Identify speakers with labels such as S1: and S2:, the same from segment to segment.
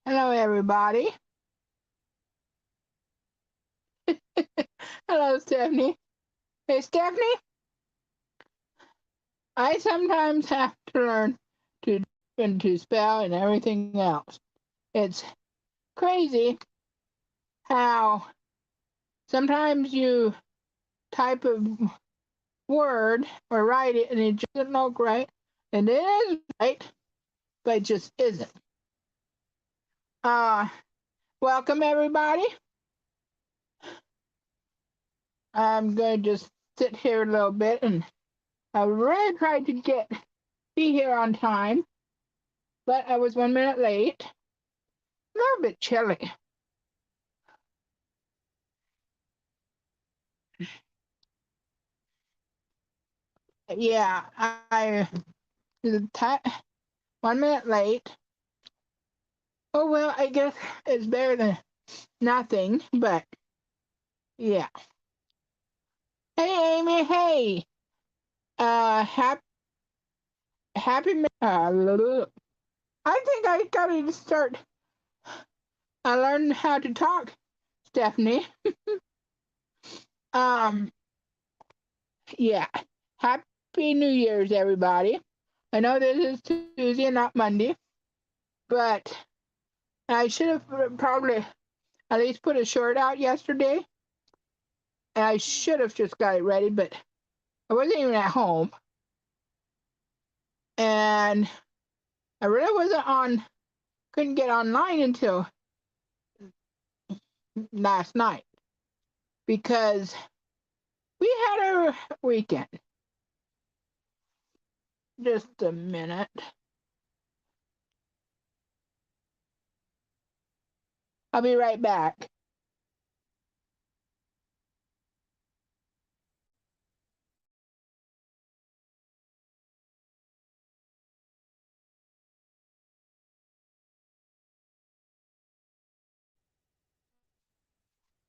S1: Hello, everybody. Hello, Stephanie. Hey, Stephanie, I sometimes have to learn to and to spell and everything else. It's crazy how sometimes you type a word or write it and it just doesn't look right, and it is right, but it just isn't. Uh, Welcome, everybody. I'm going to just sit here a little bit, and I really tried to be here on time, but I was 1 minute late. A little bit chilly. Yeah, I the 1 minute late. Oh well, I guess it's better than nothing. But yeah. Hey, Amy. Hey. Happy. I think I gotta start. I learned how to talk, Stephanie. Um. Yeah. Happy New Year's, everybody. I know this is Tuesday, and not Monday, but I should have probably at least put a short out yesterday. And I should have just got it ready, but I wasn't even at home. And I really couldn't get online until last night because we had a weekend. Just a minute. I'll be right back.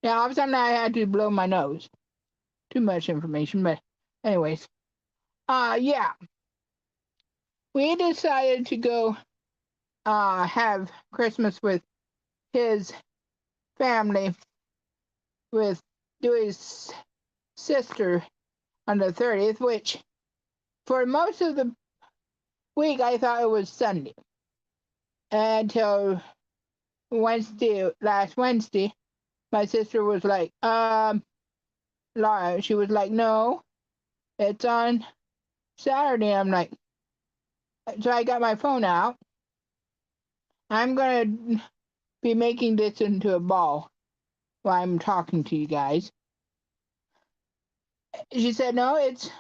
S1: Yeah, all of a sudden I had to blow my nose. Too much information, but anyways. Yeah. We decided to go have Christmas with his family with Dewey's sister on the 30th, which for most of the week I thought it was Sunday until last Wednesday. My sister was like, Laura, she was like, no, it's on Saturday. I'm like, so I got my phone out. I'm going to be making this into a ball while I'm talking to you guys. She said, no, it's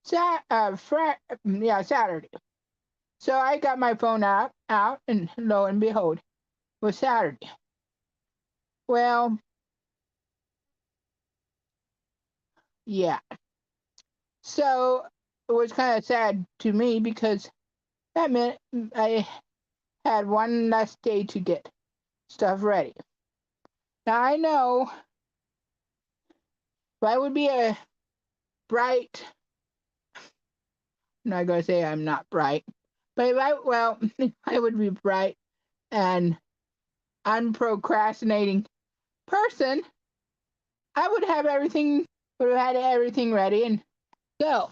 S1: Saturday. So I got my phone out, and lo and behold, it was Saturday. Well, yeah. So it was kind of sad to me because that meant I had one less day to get stuff ready. Now I know if I would be a bright, I'm not going to say I'm not bright, but if I would be bright and unprocrastinating person, I would have had everything ready and go.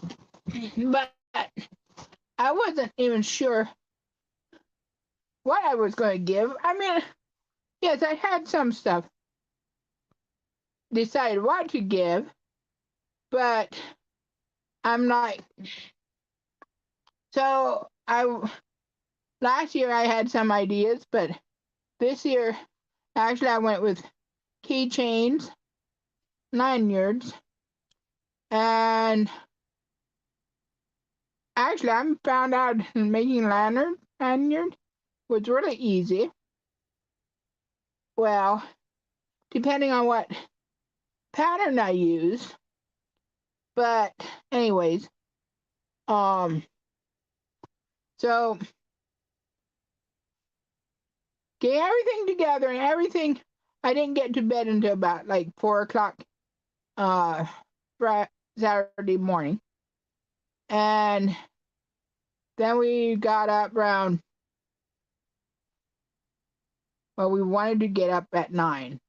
S1: But I wasn't even sure what I was going to give. I mean, yes, I had some stuff decided what to give, but I'm like, so I last year I had some ideas, but this year actually I went with keychains, lanyards, and actually I found out making lanyard was really easy. Well, depending on what pattern I use, but anyways, um, so get everything together and everything. I didn't get to bed until about like 4 o'clock uh Saturday morning. And then we got up around Well, we wanted to get up at 9,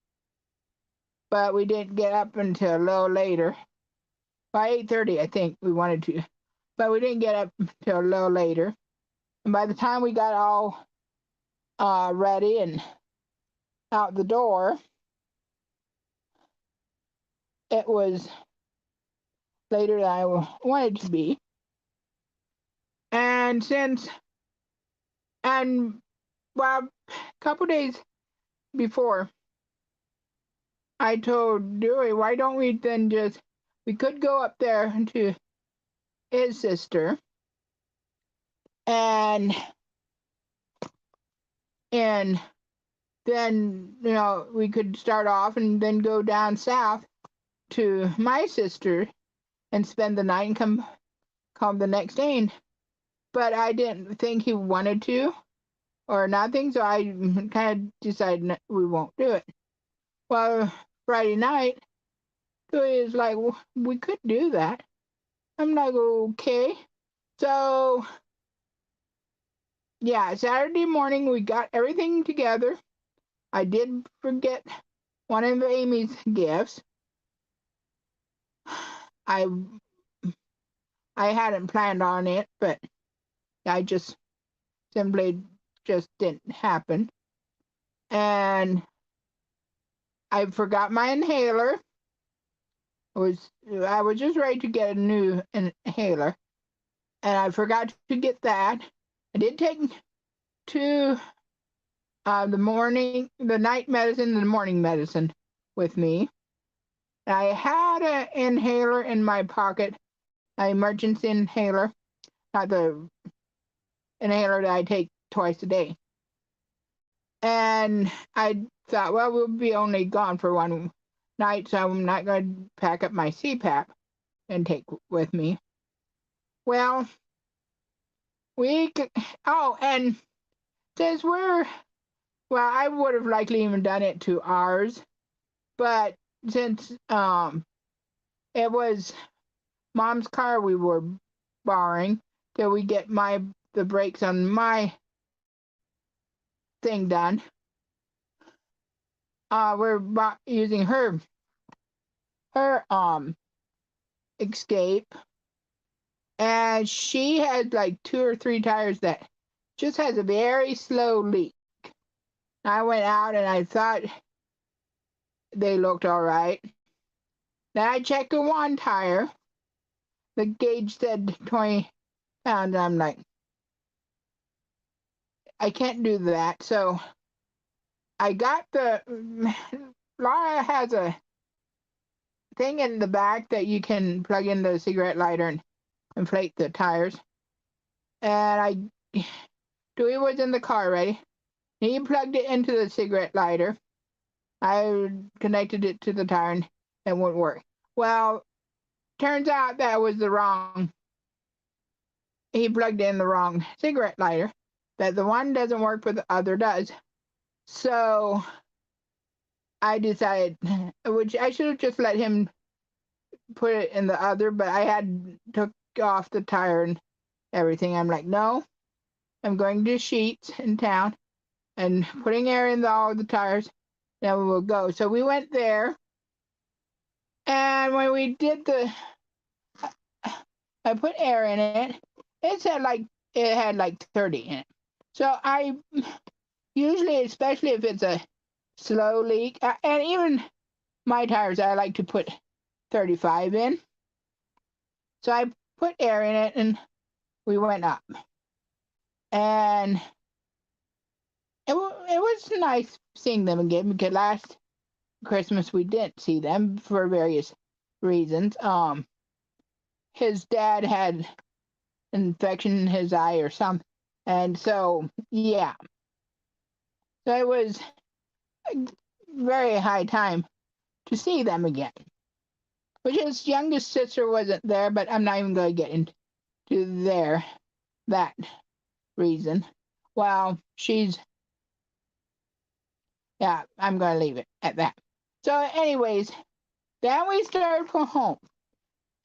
S1: but we didn't get up until a little later. By 8:30, I think we wanted to, but we didn't get up until a little later. And by the time we got all ready and out the door, it was later than I wanted to be. And well, a couple days before, I told Dewey, why don't we then we could go up there to his sister and then we could start off and then go down south to my sister and spend the night and come the next day. But I didn't think he wanted to or nothing, so I kind of decided we won't do it. Well, Friday night, Dewey is like, well, we could do that. I'm like, okay. So, yeah, Saturday morning we got everything together. I did forget one of Amy's gifts. I hadn't planned on it, but I simply just didn't happen. And I forgot my inhaler. I was just ready to get a new inhaler, and I forgot to get that. I did take the night medicine and the morning medicine with me. I had an inhaler in my pocket, an emergency inhaler, not the inhaler that I take twice a day. And I thought, well, we'll be only gone for one night, so I'm not going to pack up my CPAP and take with me. Well, and since I would have likely even done it to ours, but since it was Mom's car we were borrowing till we get the brakes on my thing done, we're using her Escape, and she had like 2 or 3 tires that just has a very slow leak. I went out and I thought they looked all right. Then I checked the one tire. The gauge said 20 pounds. I'm like, I can't do that. So I got Laura has a thing in the back that you can plug in the cigarette lighter and inflate the tires. And Dewey was in the car ready. He plugged it into the cigarette lighter. I connected it to the tire and it wouldn't work. Well, turns out that was he plugged in the wrong cigarette lighter, that the one doesn't work but the other does. So I decided, which I should have just let him put it in the other, but I took off the tire and everything. I'm like, no, I'm going to Sheets in town and putting air in all the tires, then we will go. So we went there, and when we did I put air in it, it had like 30 in it. So I usually, especially if it's a slow leak, and even my tires, I like to put 35 in. So I put air in it and we went up. And it was nice seeing them again, because last Christmas we didn't see them for various reasons. His dad had an infection in his eye or something. And so, yeah. So it was a very high time to see them again. Which his youngest sister wasn't there, but I'm not even going to get into that reason. Well, I'm going to leave it at that. So anyways, then we started for home.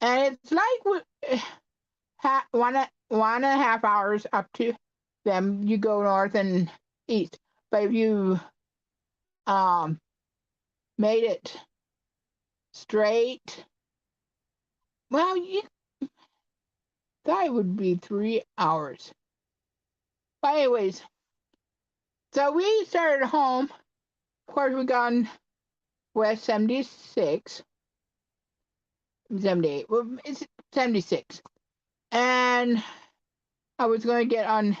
S1: And it's like one and a half hours up to them. You go north and east. But if you made it straight. Well, you thought it would be 3 hours. But anyways, so we started home. Of course, we got on West 76, 78. Well, it's 76. And I was going to get on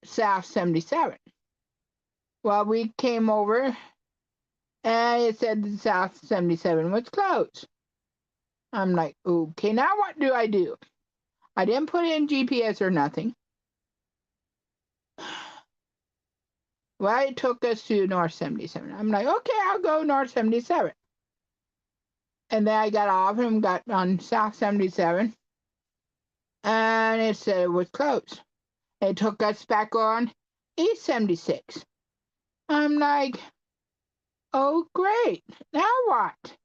S1: South 77. Well, we came over and it said South 77 was closed. I'm like, okay, now what do I do? I didn't put in GPS or nothing. Well, it took us to North 77. I'm like, okay, I'll go North 77. And then I got off and got on South 77. And it said it was closed. It took us back on East 76. I'm like, oh, great. Now what?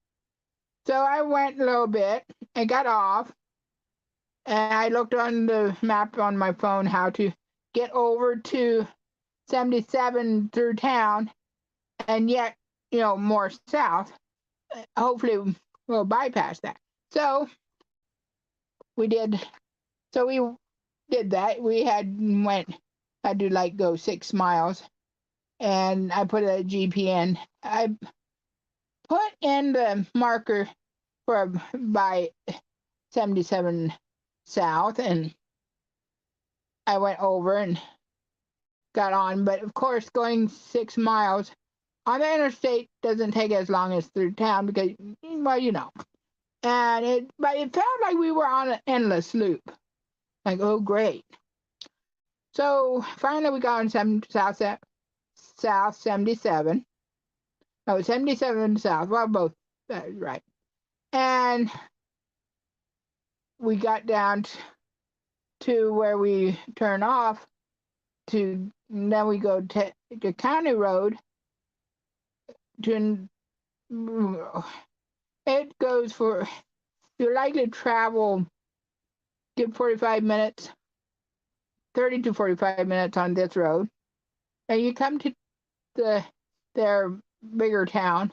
S1: So I went a little bit and got off. And I looked on the map on my phone how to get over to 77 through town and yet, more south. Hopefully we'll bypass that. So we did. So we did that. We had to go 6 miles, and I put a GPN. I put in the marker for by 77 south, and I went over and got on. But of course, going 6 miles on the interstate doesn't take as long as through town because, well. But it felt like we were on an endless loop. Like, oh, great. So finally we got on South 77. No, 77 South. Well, both, right. And we got down to where we turn off and then we go to County Road. It goes for, you're likely to travel good 45 minutes, 30 to 45 minutes on this road. And you come to their bigger town.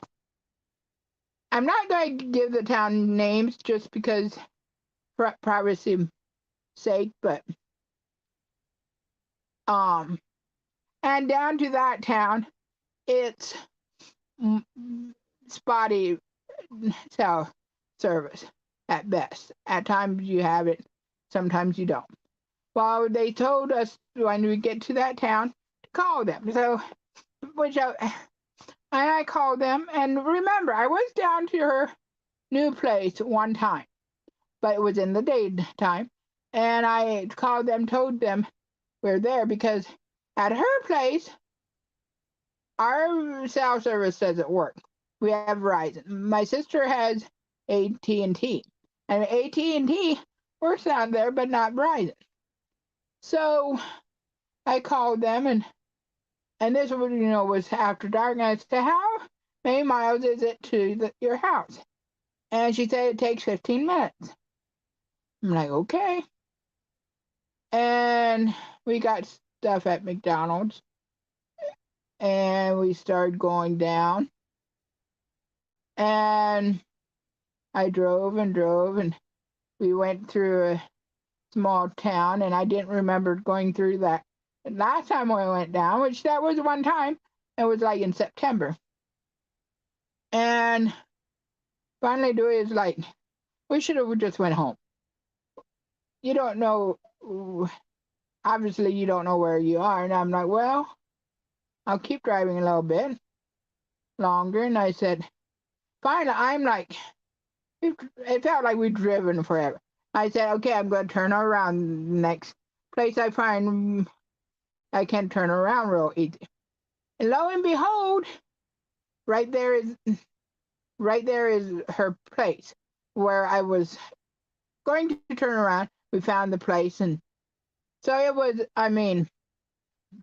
S1: I'm not going to give the town names just because for privacy sake, but and down to that town, it's spotty cell service at best. At times you have it, sometimes you don't. Well, they told us when we get to that town to call them. So, I called them, and remember, I was down to her new place one time, but it was in the daytime, and I called them, told them we're there because at her place, our cell service doesn't work. We have Verizon. My sister has AT&T, and AT&T works down there, but not Verizon. So I called them, and this was after dark, and I said, how many miles is it to your house? And she said it takes 15 minutes. I'm like, okay. And we got stuff at McDonald's, and we started going down. And I drove, and we went through a small town, and I didn't remember going through that last time we went down, which that was one time. It was like in September. And finally Dewey is like, we should have just went home. You don't know, obviously you don't know where you are. And I'm like, well, I'll keep driving a little bit longer. And I said, finally, I'm like, it felt like we'd driven forever. I said, okay, I'm going to turn around. Next place I find, I can turn around real easy. And lo and behold, right there is her place where I was going to turn around. We found the place, and so it was,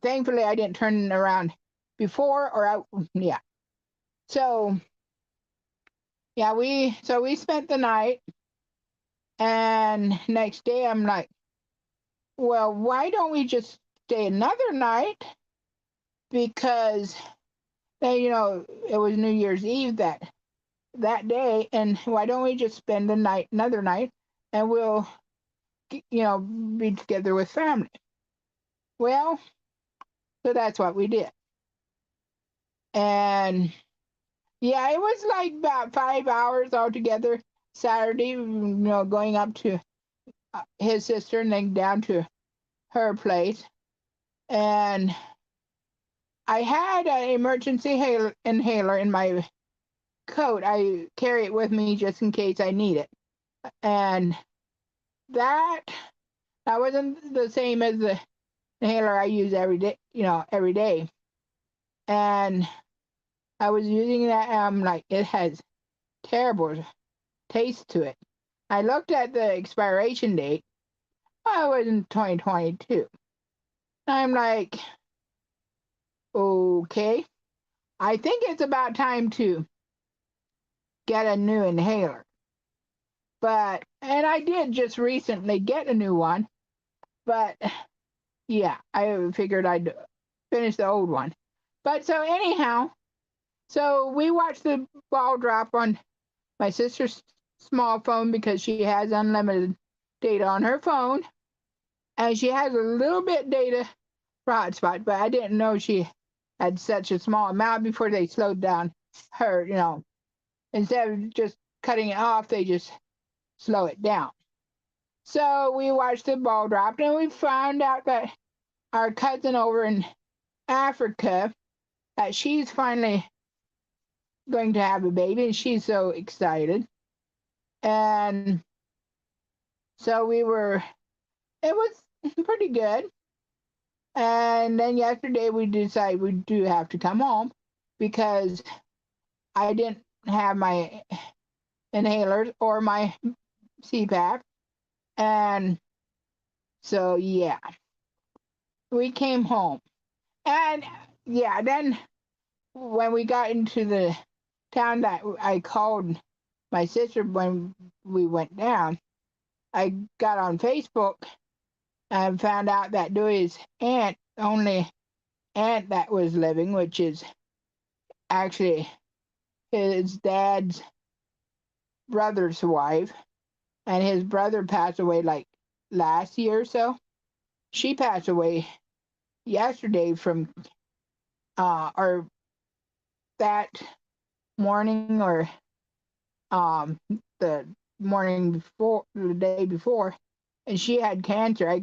S1: thankfully I didn't turn around before yeah. So yeah, we spent the night, and next day I'm like, well, why don't we just stay another night? Because then it was New Year's Eve that day, and why don't we just spend the night, another night, and we'll be together with family. Well, so that's what we did. And yeah, it was like about 5 hours altogether Saturday, going up to his sister and then down to her place. And I had an emergency inhaler in my coat. I carry it with me just in case I need it. And that wasn't the same as the inhaler I use every day, every day. And I was using that, and I'm like, it has terrible taste to it. I looked at the expiration date. Oh, it was in 2022. I'm like, okay, I think it's about time to get a new inhaler. And I did just recently get a new one, but yeah, I figured I'd finish the old one. But so anyhow, so we watched the ball drop on my sister's small phone because she has unlimited data on her phone, and she has a little bit data for hotspot, but I didn't know she had such a small amount before they slowed down her, instead of just cutting it off, they just slow it down. So we watched the ball drop, and we found out that our cousin over in Africa, that she's finally going to have a baby, and she's so excited. And so it was pretty good. And then yesterday we decided we do have to come home because I didn't have my inhalers or my CPAP. And so, yeah, we came home. And yeah, then when we got into the town, that I called my sister when we went down, I got on Facebook and found out that Dewey's aunt, only aunt that was living, which is actually his dad's brother's wife, and his brother passed away like last year or so. She passed away yesterday from or that morning, or the morning before, the day before, and she had cancer.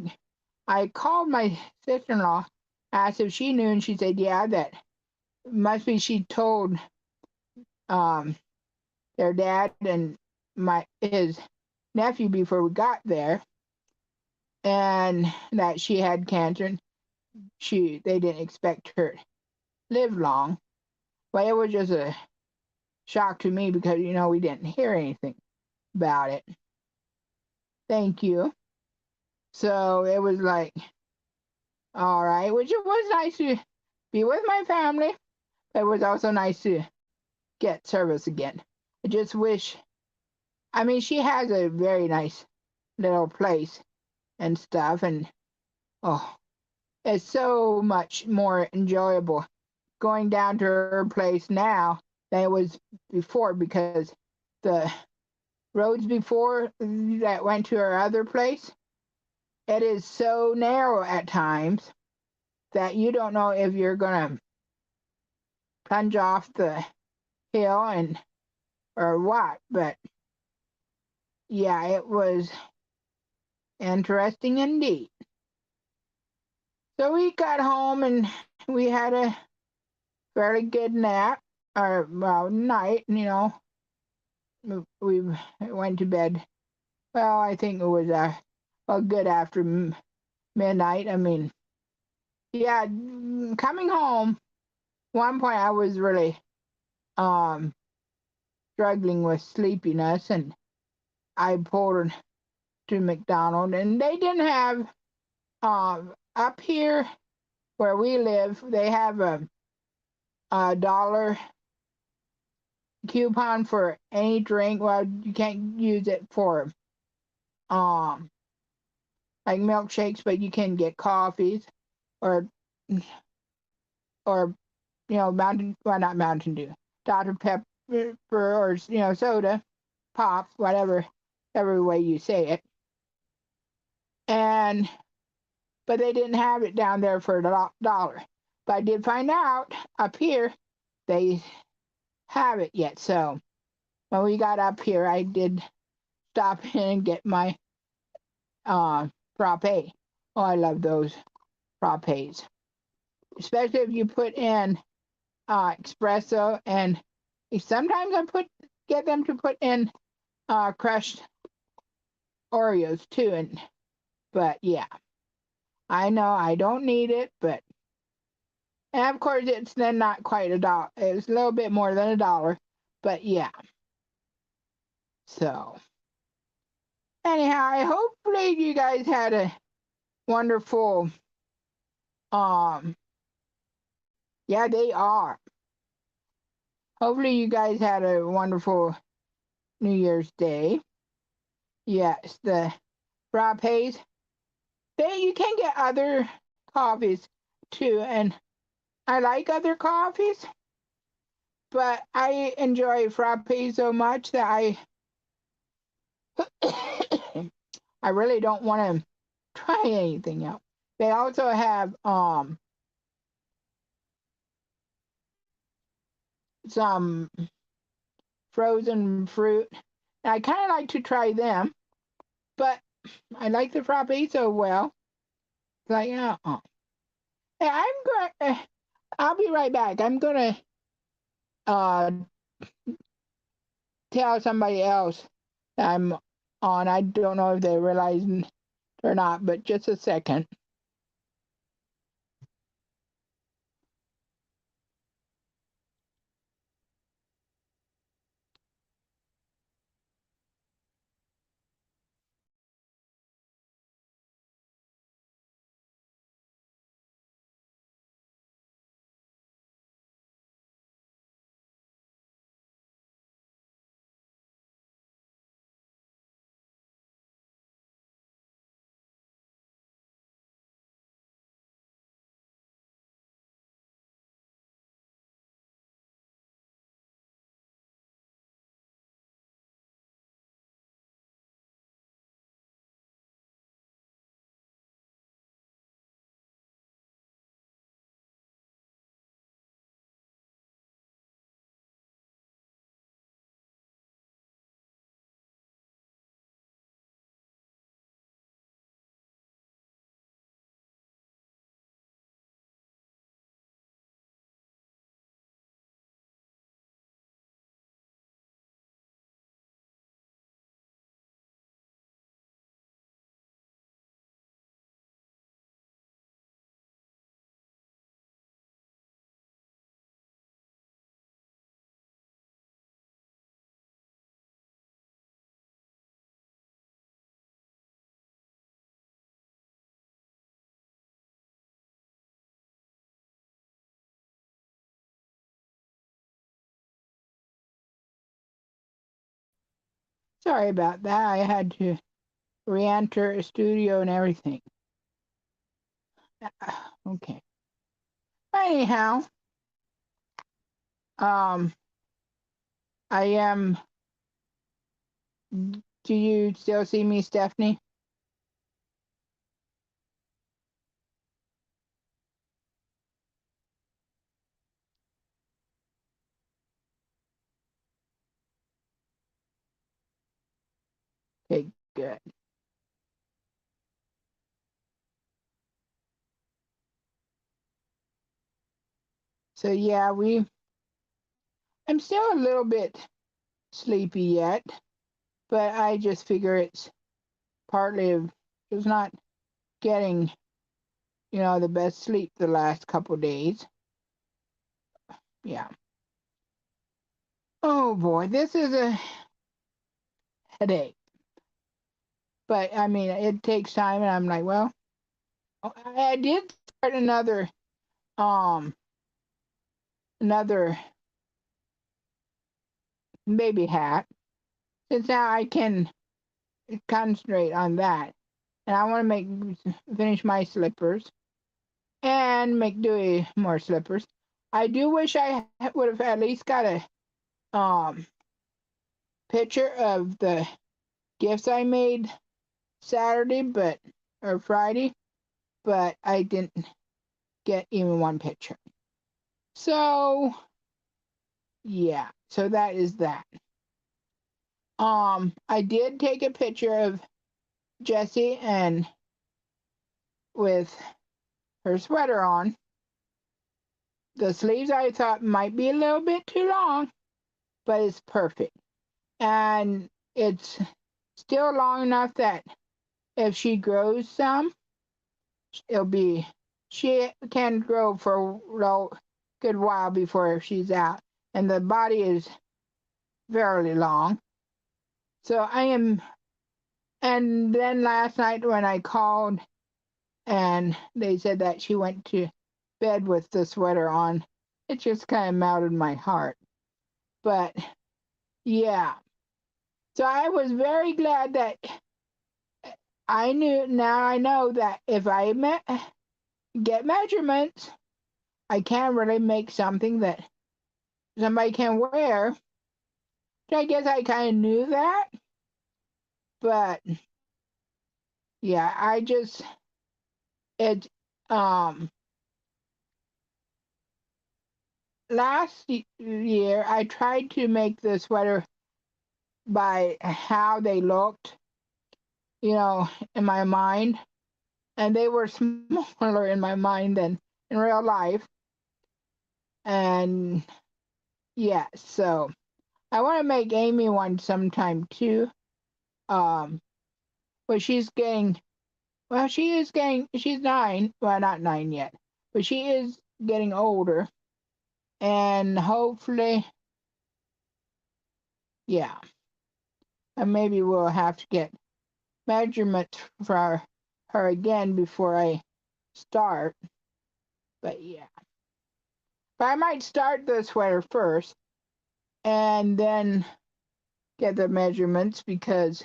S1: I called my sister-in-law, asked if she knew, and she said, yeah, that must be she told their dad and his nephew before we got there, and that she had cancer, and they didn't expect her to live long. But it was just a shock to me because we didn't hear anything about it. Thank you. So it was like, all right, which it was nice to be with my family. But it was also nice to get service again. I just wish, I mean, she has a very nice little place and stuff, and oh, it's so much more enjoyable going down to her place now than it was before, because the roads before that went to her other place, it is so narrow at times that you don't know if you're going to plunge off the hill or what. But yeah, it was interesting indeed. So we got home and we had a fairly good nap, or well, night. We went to bed. Well, I think it was good after midnight. I mean, yeah, coming home. One point I was really struggling with sleepiness, and I pulled to McDonald's, and they didn't have up here where we live. They have a $1 coupon for any drink. Well, you can't use it for like milkshakes, but you can get coffees or not Mountain Dew, Dr. Pepper, or soda, pop, whatever, every way you say it. And but they didn't have it down there for $1. But I did find out up here they have it yet. So when we got up here, I did stop in and get my frappe. Oh, I love those frappes, especially if you put in espresso, and sometimes get them to put in crushed Oreos too. But yeah, I know I don't need it, and of course it's then not quite $1. It's a little bit more than $1, but yeah. So anyhow, hopefully you guys had a wonderful yeah, they are. Hopefully you guys had a wonderful New Year's Day. Yes, the frappes. You can get other coffees too, and I like other coffees, but I enjoy frappe so much that I really don't want to try anything else. They also have some frozen fruit. And I kind of like to try them, but I like the frappe so well. It's like, Hey, I'll be right back. I'm gonna uh tell somebody else that I'm on. I don't know if they realize it or not, but just a second. Sorry about that. I had to re-enter a studio and everything. Okay. Anyhow, um, I am. Do you still see me, Stephanie? Okay, good. So yeah, I'm still a little bit sleepy yet, but I just figure it's partly of just not getting, the best sleep the last couple days. Yeah. Oh boy, this is a headache. But I mean, it takes time, and I'm like, well, I did start um another baby hat, since now I can concentrate on that, and I want to finish my slippers and make Dewey more slippers. I do wish I would have at least got a picture of the gifts I made Saturday, or Friday, but I didn't get even one picture. So yeah, so that is that. I did take a picture of Jessie and with her sweater on. The sleeves I thought might be a little bit too long, but it's perfect. And it's still long enough that if she grows some, it'll be, she can grow for a good while before she's out. And the body is fairly long. So I am, and then last night when I called and they said that she went to bed with the sweater on, it just kind of melted my heart. But yeah, so I was very glad that now I know that if I get measurements, I can really make something that somebody can wear. So I guess I kind of knew that, but yeah, it um last year I tried to make the sweater by how they looked, in my mind, and they were smaller in my mind than in real life. And yeah, so I want to make Amy one sometime too. Um, but she's 9, well, not 9 yet, but she is getting older, and hopefully, yeah, and maybe we'll have to get measurements for her again before I start. But yeah, but I might start the sweater first and then get the measurements because,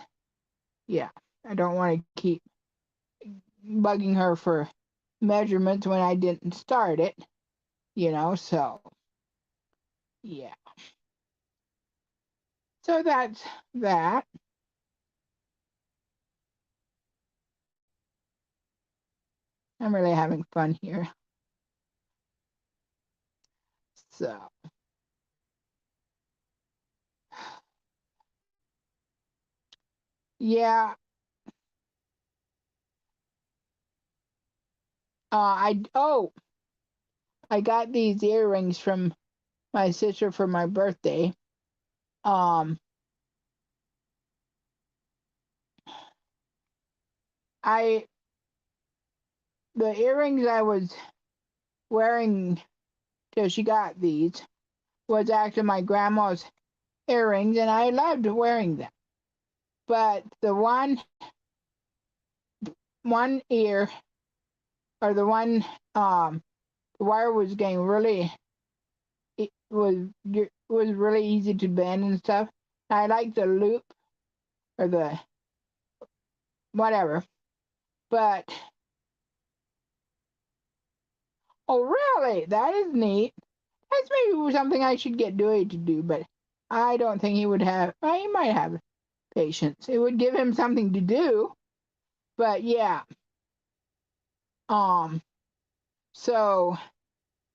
S1: yeah, I don't want to keep bugging her for measurements when I didn't start it, so yeah. So that's that. I'm really having fun here. So, yeah, I got these earrings from my sister for my birthday. Um, I the earrings I was wearing till she got these was actually my grandma's earrings, and I loved wearing them. But the one ear, or the wire was getting really, it was really easy to bend and stuff. I like the loop or the whatever, but oh really, that is neat. That's maybe something I should get Dewey to do, but I don't think he would have. Well, he might have patience. It would give him something to do, but yeah. Um. So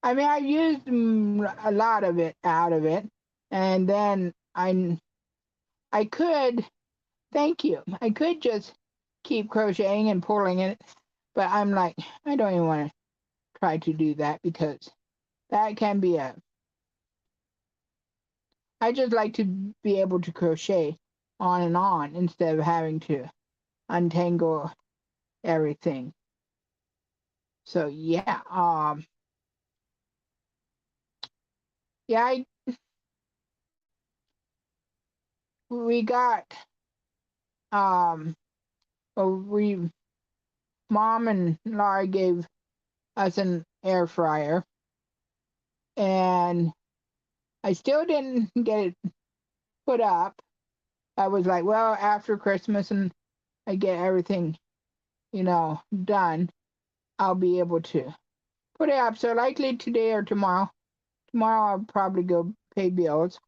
S1: I mean, I used a lot of it out of it, and then I could. Thank you. I could just keep crocheting and pulling it, but I'm like, I don't even want to try to do that because that can be I just like to be able to crochet on and on instead of having to untangle everything. So yeah, yeah, we got um, well, Mom and Laura gave us an air fryer, and I still didn't get it put up. I was like, well, after Christmas and I get everything, done, I'll be able to put it up. So likely today or tomorrow, tomorrow I'll probably go pay bills.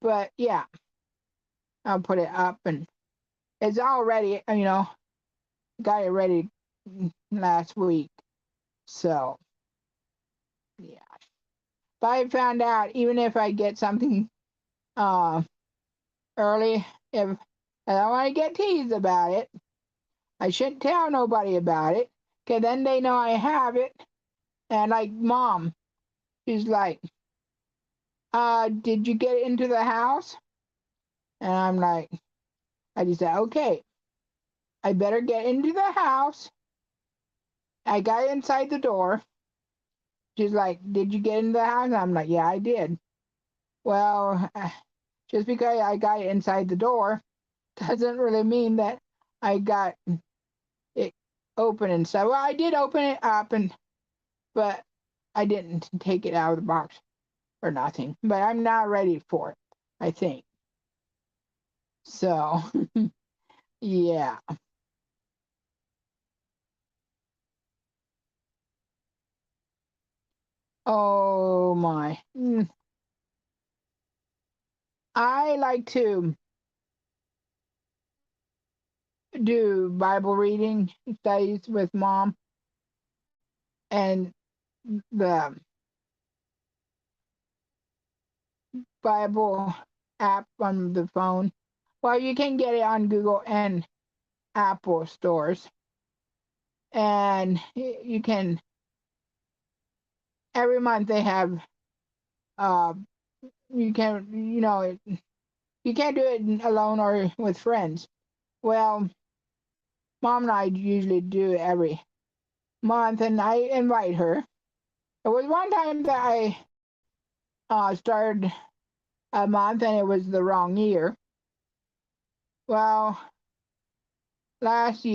S1: But yeah, I'll put it up, and it's already, got it ready last week. So yeah. But I found out even if I get something uh early, if I don't want to get teased about it, I shouldn't tell nobody about it, 'cause then they know I have it. And like mom, she's like, did you get into the house? And I'm like, I just said, okay, I better get into the house. I got inside the door. She's like, did you get into the house? And I'm like, yeah, I did. Well, just because I got inside the door doesn't really mean that I got it open and stuff. Well, I did open it up, but I didn't take it out of the box or nothing. But I'm not ready for it, I think. So, yeah. Oh my. I like to do Bible reading studies with mom, and the Bible app on the phone. Well, you can get it on Google and Apple stores, and you can every month they have uh you can you can't do it alone or with friends. Well, mom and I usually do it every month, and I invite her. There was one time that I started a month and it was the wrong year. Well, last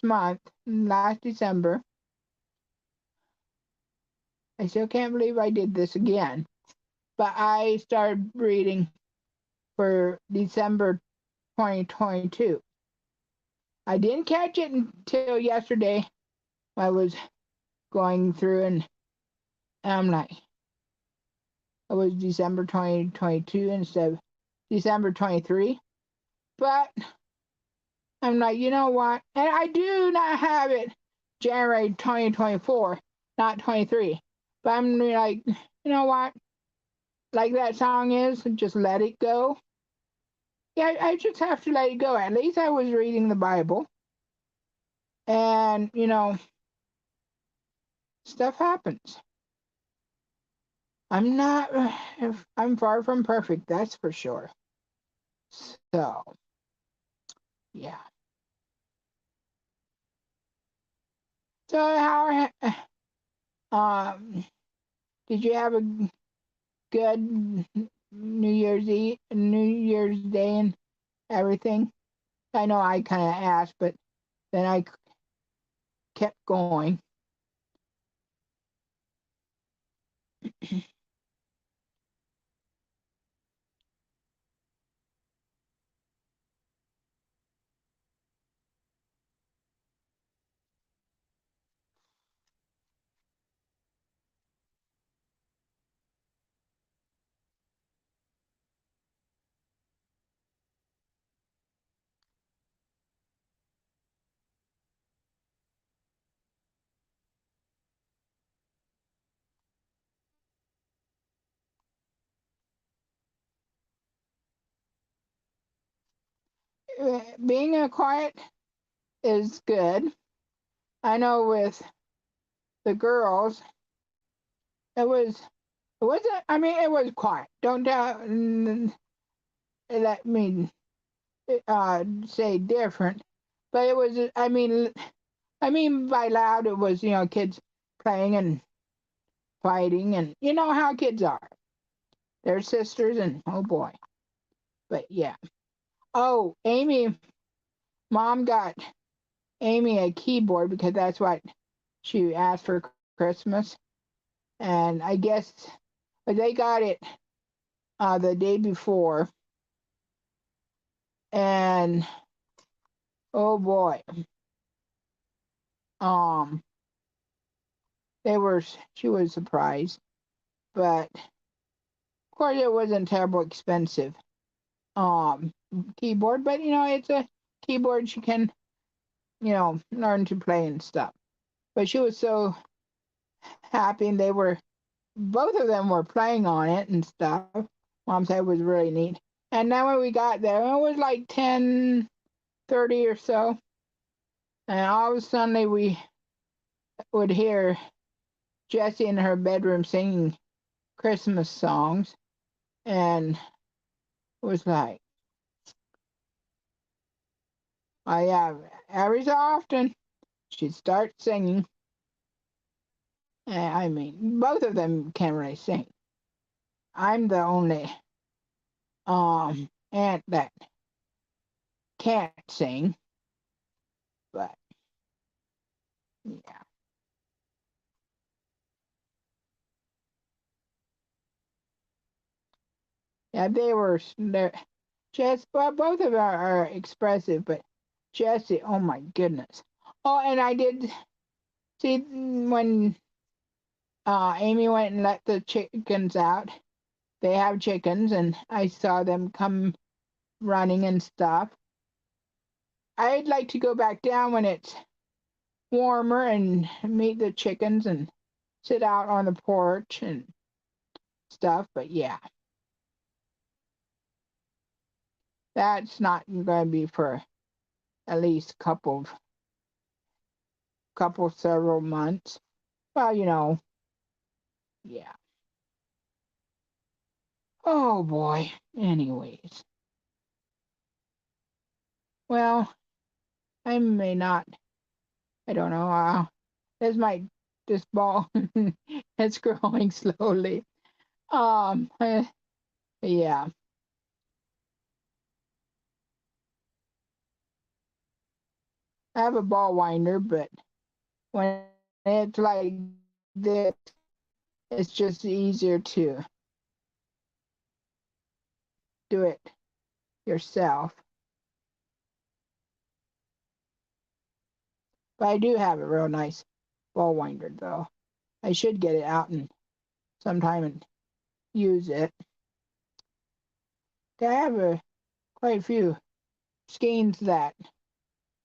S1: month, last December, I still can't believe I did this again. But I started reading for December 2022. I didn't catch it until yesterday. I was going through, and I'm like, it was December 2022 instead of December 23. But I'm like, you know what? And I do not have it January 2024, not 23. But I'm like, you know what? Like that song is, just let it go. Yeah, I just have to let it go. At least I was reading the Bible. And, stuff happens. I'm not, I'm far from perfect, that's for sure. So, yeah. So, how, did you have a good New Year's Day and everything? I know I kind of asked, but then I kept going. Being a quiet is good. I know with the girls, it was it wasn't. I mean, it was quiet. Don't let me say different, but it was. I mean by loud, it was kids playing and fighting, and you know how kids are. They're sisters, and oh boy. But yeah. Oh, mom got Amy a keyboard because that's what she asked for Christmas, and I guess they got it the day before, and oh boy, um, she was surprised. but of course it wasn't terrible expensive um keyboard, but it's a keyboard she can learn to play and stuff. But she was so happy, and both of them were playing on it and stuff. Mom said it was really neat. And then when we got there, it was like 10:30 or so, and all of a sudden we would hear Jessie in her bedroom singing Christmas songs, and it was like, yeah, every so often she'd start singing. I mean, both of them can really sing. I'm the only aunt that can't sing, but yeah, yeah, they're just, well, both of them are expressive, but Jessie, oh my goodness. Oh, and I did see when Amy went and let the chickens out. They have chickens, and I saw them come running and stuff. I'd like to go back down when it's warmer and meet the chickens and sit out on the porch and stuff, but yeah, that's not going to be for at least several months. Well, yeah. Oh boy. Anyways, well, I may not. I don't know. This might this ball. It's growing slowly. Eh, yeah. I have a ball winder, but when it's like this, it's just easier to do it yourself. But I do have a real nice ball winder, though. I should get it out and sometime and use it. I have quite a few skeins that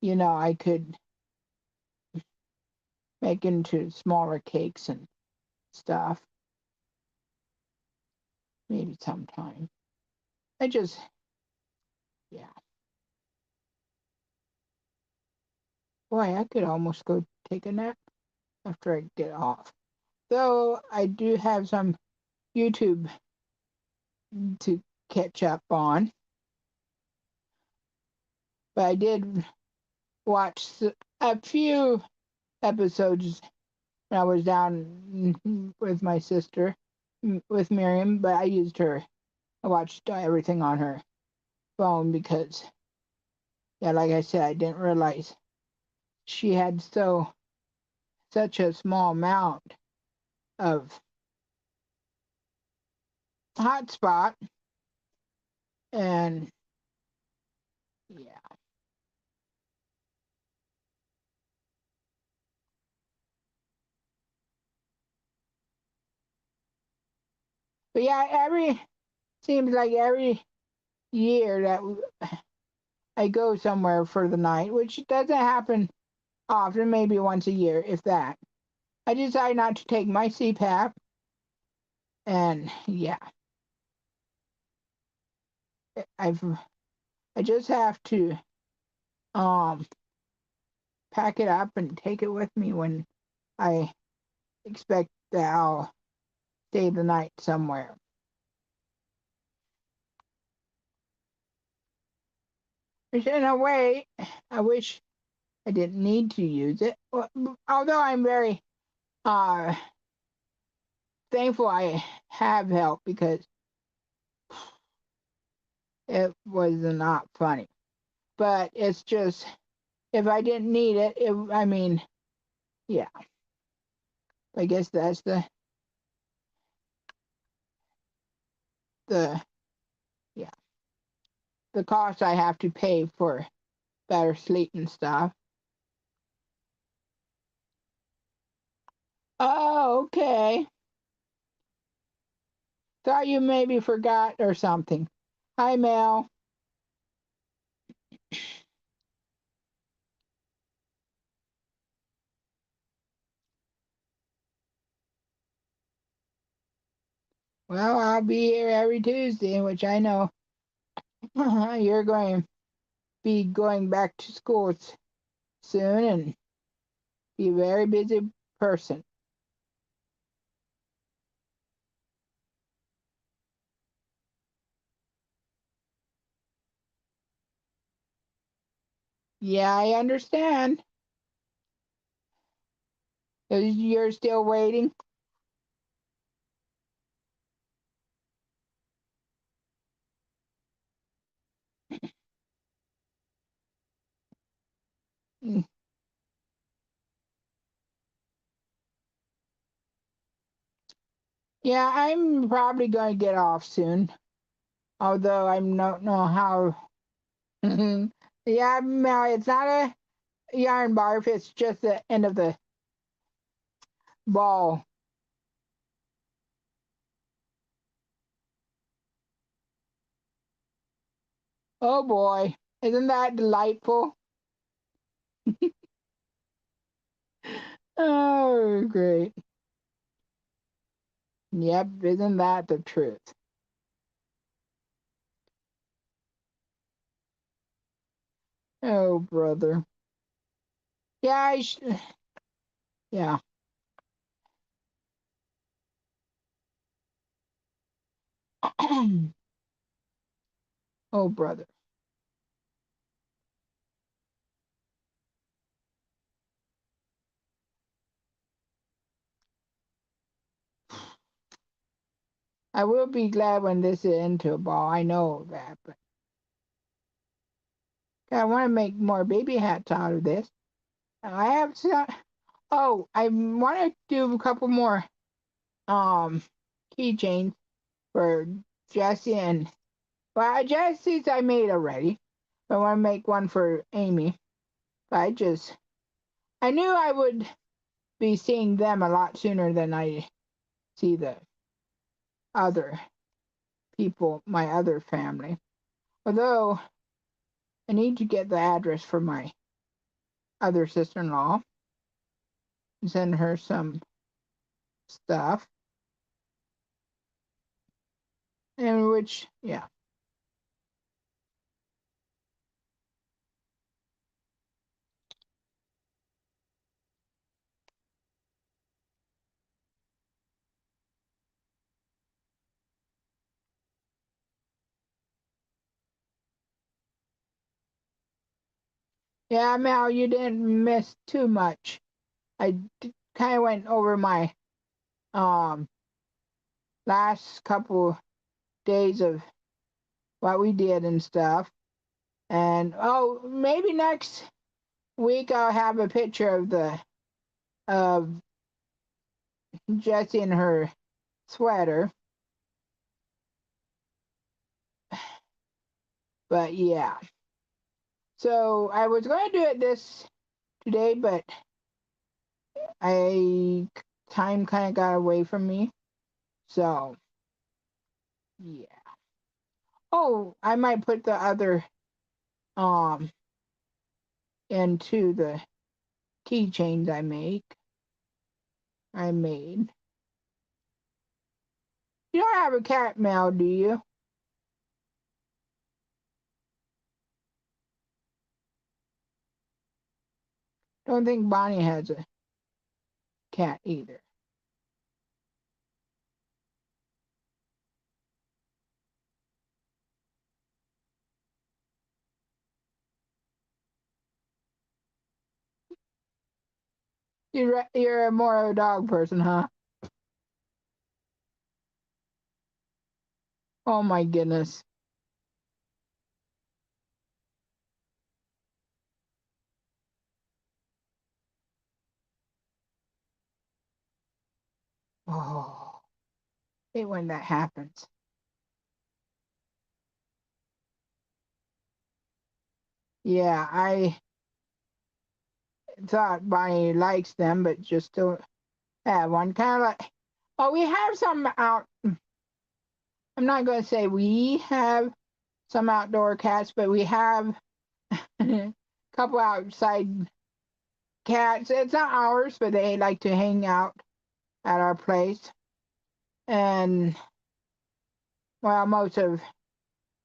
S1: I could make into smaller cakes and stuff. Maybe sometime. I just Yeah. Boy, I could almost go take a nap after I get off. Though I do have some YouTube to catch up on, but I did watch a few episodes when I was down with my sister, with Miriam, but I used her. I watched everything on her phone because, yeah, like I said, I didn't realize she had such a small amount of hotspot, and yeah, but yeah, seems like every year that I go somewhere for the night, which doesn't happen often, maybe once a year, if that. I decide not to take my CPAP, and yeah, I've I just have to um pack it up and take it with me when I expect that I'll stay the night somewhere. Which in a way, I wish I didn't need to use it. Although I'm very uh thankful I have help, because it was not funny. But it's just, if I didn't need it, I mean, yeah, I guess that's the yeah, the cost I have to pay for better sleep and stuff. Oh, okay. Thought you maybe forgot or something. Hi, Mel. Well, I'll be here every Tuesday, which I know you're going to be going back to school soon and be a very busy person. Yeah, I understand. You're still waiting. Mm. Yeah, I'm probably going to get off soon, although I don't know how. Yeah, Mel, it's not a yarn barf, it's just the end of the ball. Oh boy, isn't that delightful? Oh, great. Yep, isn't that the truth? Oh, brother. Yeah, yeah. Oh, brother. I will be glad when this is into a ball. I know that, but I want to make more baby hats out of this. I have some. Oh, I want to do a couple more um keychains for Jesse and well, Jesse's I made already. I want to make one for Amy. But I knew I would be seeing them a lot sooner than I see the other people, my other family. Although I need to get the address for my other sister-in-law and send her some stuff. And which, yeah. Yeah, Mel, you didn't miss too much. I kind of went over my um last couple days of what we did and stuff. And oh, maybe next week I'll have a picture of Jessie in her sweater. But yeah. So I was going to do it this today, but I time kind of got away from me. So yeah. Oh, I might put the other um into the keychains I made. You don't have a cat, Mel, do you? Don't think Bonnie has a cat either. You're more of a dog person, huh? Oh my goodness. Oh, hate when that happens. Yeah, I thought Bonnie likes them, but just don't have one. Kind of like, oh, we have some out I'm not going to say we have some outdoor cats, but we have a couple outside cats. It's not ours, but they like to hang out at our place. And well, most of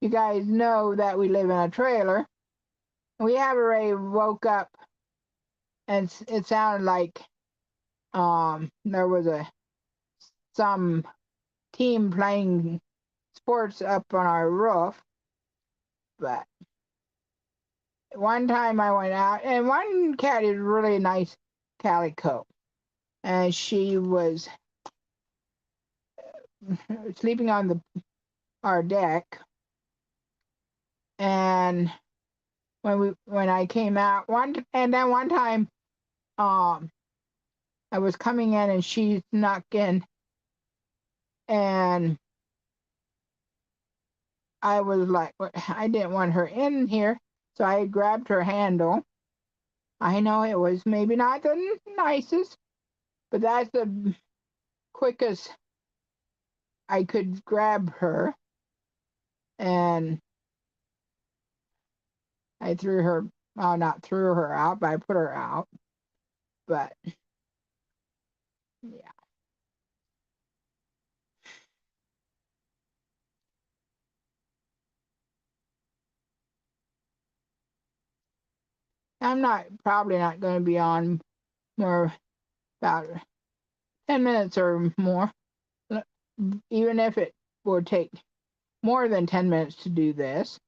S1: you guys know that we live in a trailer. We have already woke up, and it sounded like there was some team playing sports up on our roof. But one time I went out, and one cat is really nice calico, and she was sleeping on our deck. And when I came out and then one time I was coming in and she snuck in, and I was like, I didn't want her in here, so I grabbed her handle. I know it was maybe not the nicest, but that's the quickest I could grab her, and I threw her, well, not threw her out, but I put her out. But yeah, I'm probably not going to be on more about 10 minutes or more, even if it would take more than 10 minutes to do this.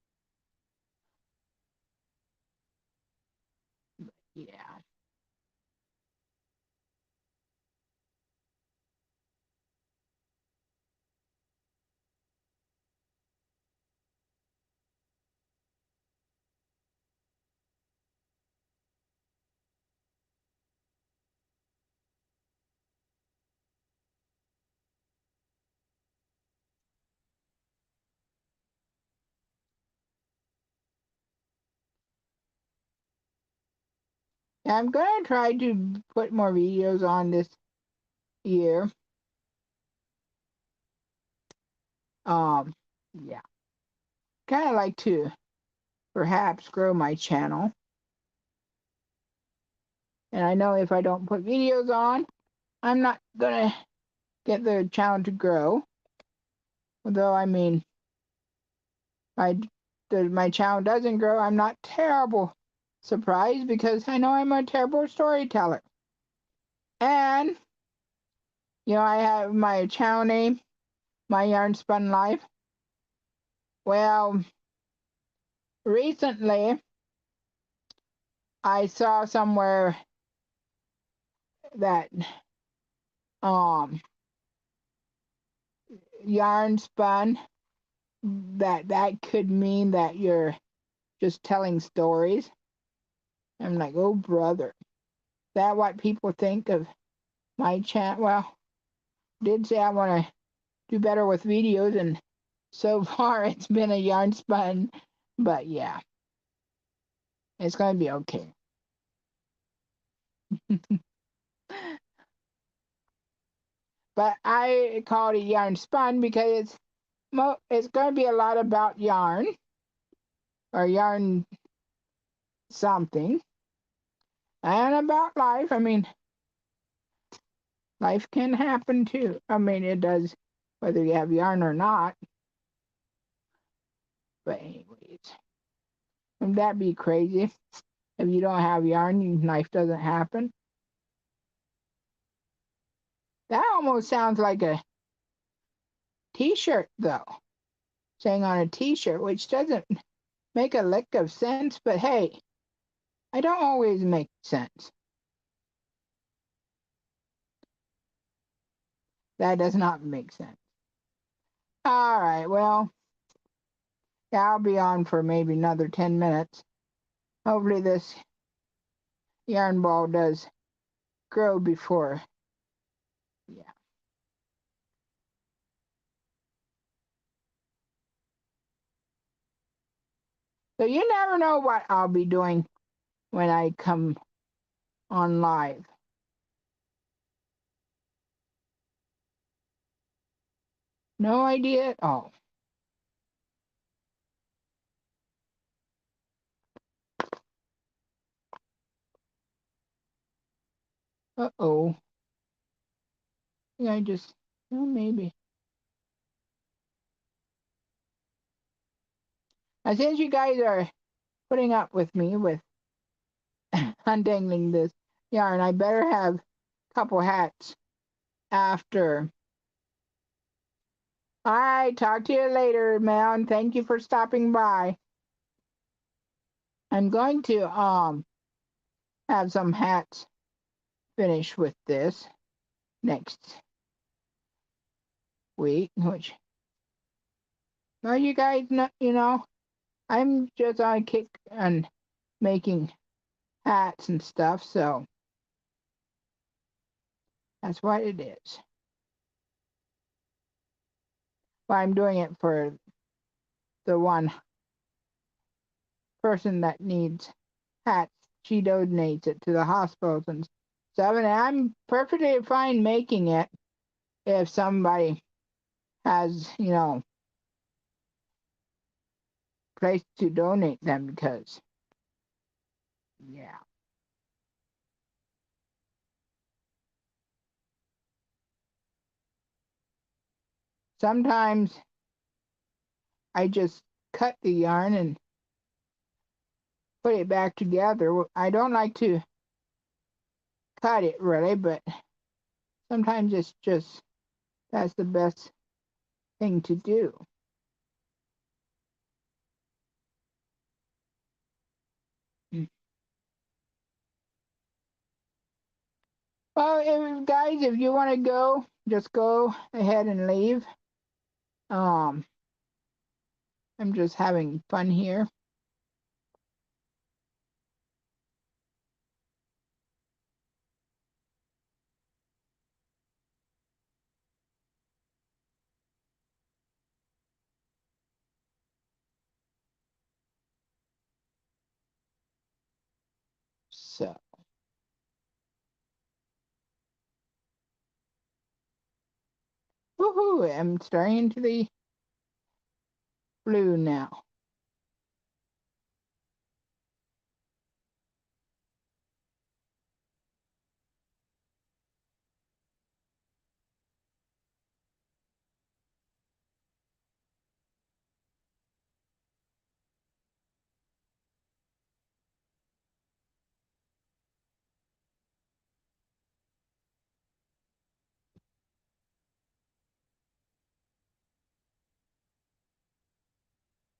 S1: Yeah. I'm going to try to put more videos on this year. Um, yeah. Kind of like to perhaps grow my channel. And I know if I don't put videos on, I'm not going to get the channel to grow. Although, I mean, my my channel doesn't grow, I'm not terrible surprised because I know I'm a terrible storyteller. And, I have my channel name, MyYarnSpunLife. Well, recently I saw somewhere that um yarn spun, that could mean that you're just telling stories. I'm like, oh brother, is that what people think of my channel? Well, did say I want to do better with videos, and so far it's been a yarn spun, but yeah, it's gonna be okay. But I call it yarn spun because it's gonna be a lot about yarn or yarn something, and about life. I mean, life can happen too. I mean, it does, whether you have yarn or not. But anyways, wouldn't that be crazy? If you don't have yarn, life doesn't happen. That almost sounds like a t-shirt, though. Saying on a t-shirt, which doesn't make a lick of sense, but hey, I don't always make sense. That does not make sense. All right, well, yeah, I'll be on for maybe another 10 minutes. Hopefully this yarn ball does grow before. Yeah. So you never know what I'll be doing when I come on live. No idea at all. Uh-oh. Yeah, I just, well, maybe. Now, since you guys are putting up with me with untangling this yarn, I better have a couple hats after. All right, talk to you later, Mel, and thank you for stopping by. I'm going to have some hats finished with this next week, which, well, you guys know, I'm just on a kick on making hats and stuff, so that's what it is. Well, I'm doing it for the one person that needs hats. She donates it to the hospitals and stuff, and I'm perfectly fine making it if somebody has, place to donate them, because, yeah. Sometimes I just cut the yarn and put it back together. I don't like to cut it really, but sometimes it's just, that's the best thing to do. Well, guys, if you want to go, just go ahead and leave. Um, I'm just having fun here. So, woohoo! I'm starting into the blue now.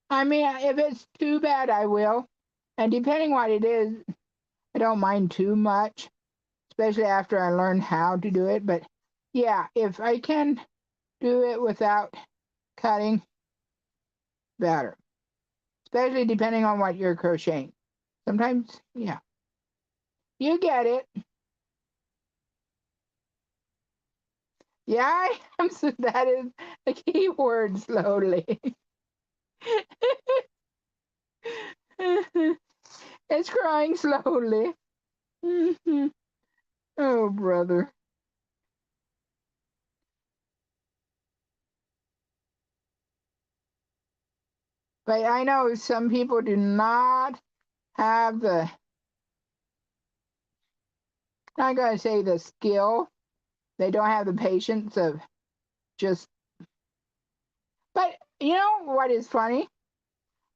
S1: I mean, if it's too bad, I will. And depending what it is, I don't mind too much, especially after I learn how to do it. But yeah, if I can do it without cutting, better. Especially depending on what you're crocheting. Sometimes, yeah, you get it. Yeah, I am. So that is the key word, slowly. It's growing slowly. Mhm. Oh, brother. But I know some people do not have the, I'm not going to say the skill, they don't have the patience of just, but you know what is funny?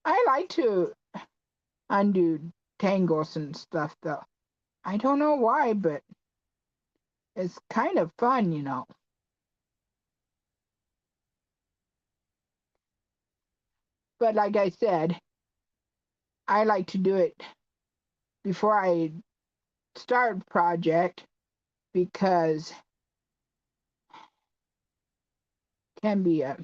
S1: I like to undo tangles and stuff, though. I don't know why, but it's kind of fun. But like I said, I like to do it before I start a project, because it can be a,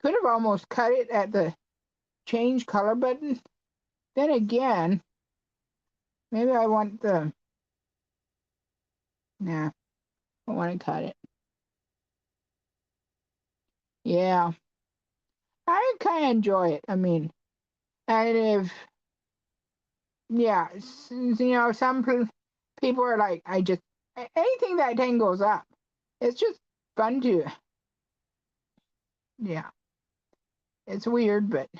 S1: could have almost cut it at the change color button. Then again, Maybe I want the, nah, I want to cut it. Yeah, I kind of enjoy it. I mean, and if, yeah, some people are like, anything that tangles up, it's just fun to, yeah, it's weird, but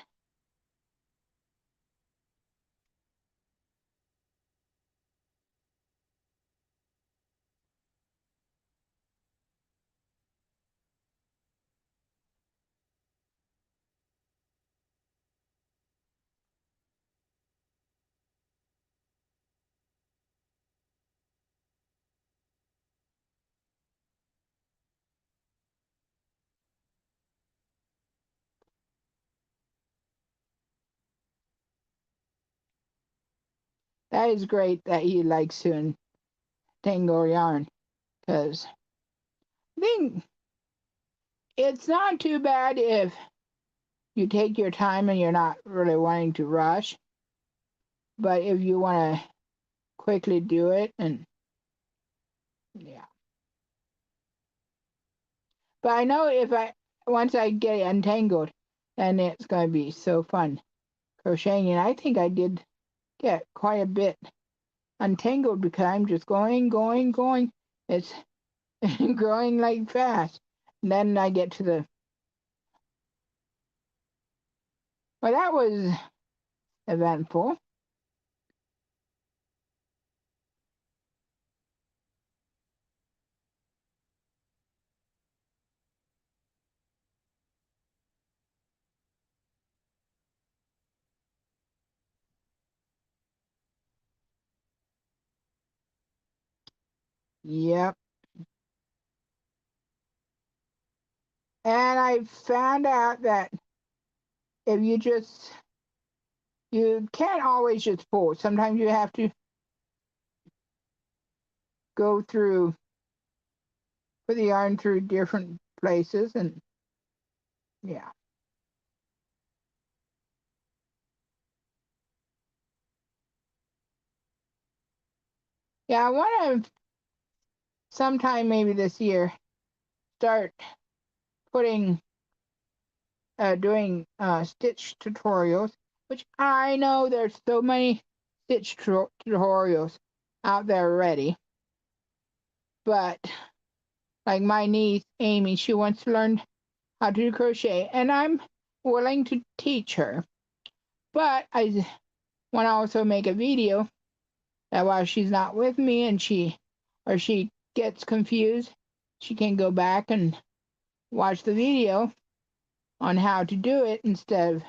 S1: that is great that he likes to tangle yarn, because I think it's not too bad if you take your time and you're not really wanting to rush, but if you want to quickly do it, and yeah. But I know if I once I get it untangled, then it's going to be so fun crocheting. And I think I did get quite a bit untangled because I'm just going. It's growing like fast. And then I get to the, well, that was eventful. Yep. And I found out that if you can't always just pull. Sometimes you have to go through, put the yarn through different places, and yeah. Yeah, I want to sometime maybe this year start putting doing stitch tutorials, which I know there's so many stitch tutorials out there already. But like my niece Amy, she wants to learn how to crochet, and I'm willing to teach her. But I want to also make a video that while she's not with me and she gets confused, she can go back and watch the video on how to do it instead of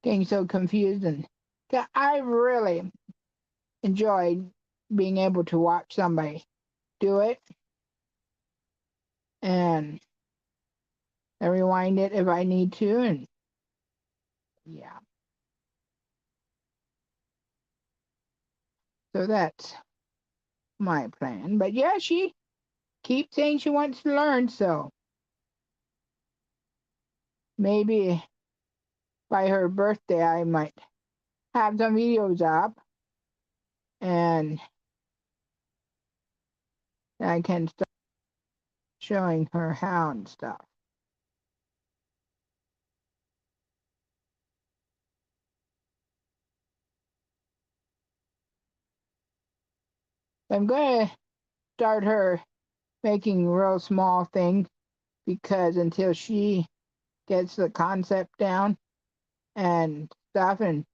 S1: getting so confused. And I really enjoyed being able to watch somebody do it and rewind it if I need to. And yeah, so that's my plan. But yeah, she keeps saying she wants to learn, so maybe by her birthday I might have some videos up and I can start showing her how and stuff. I'm going to start her making real small things because until she gets the concept down and stuff and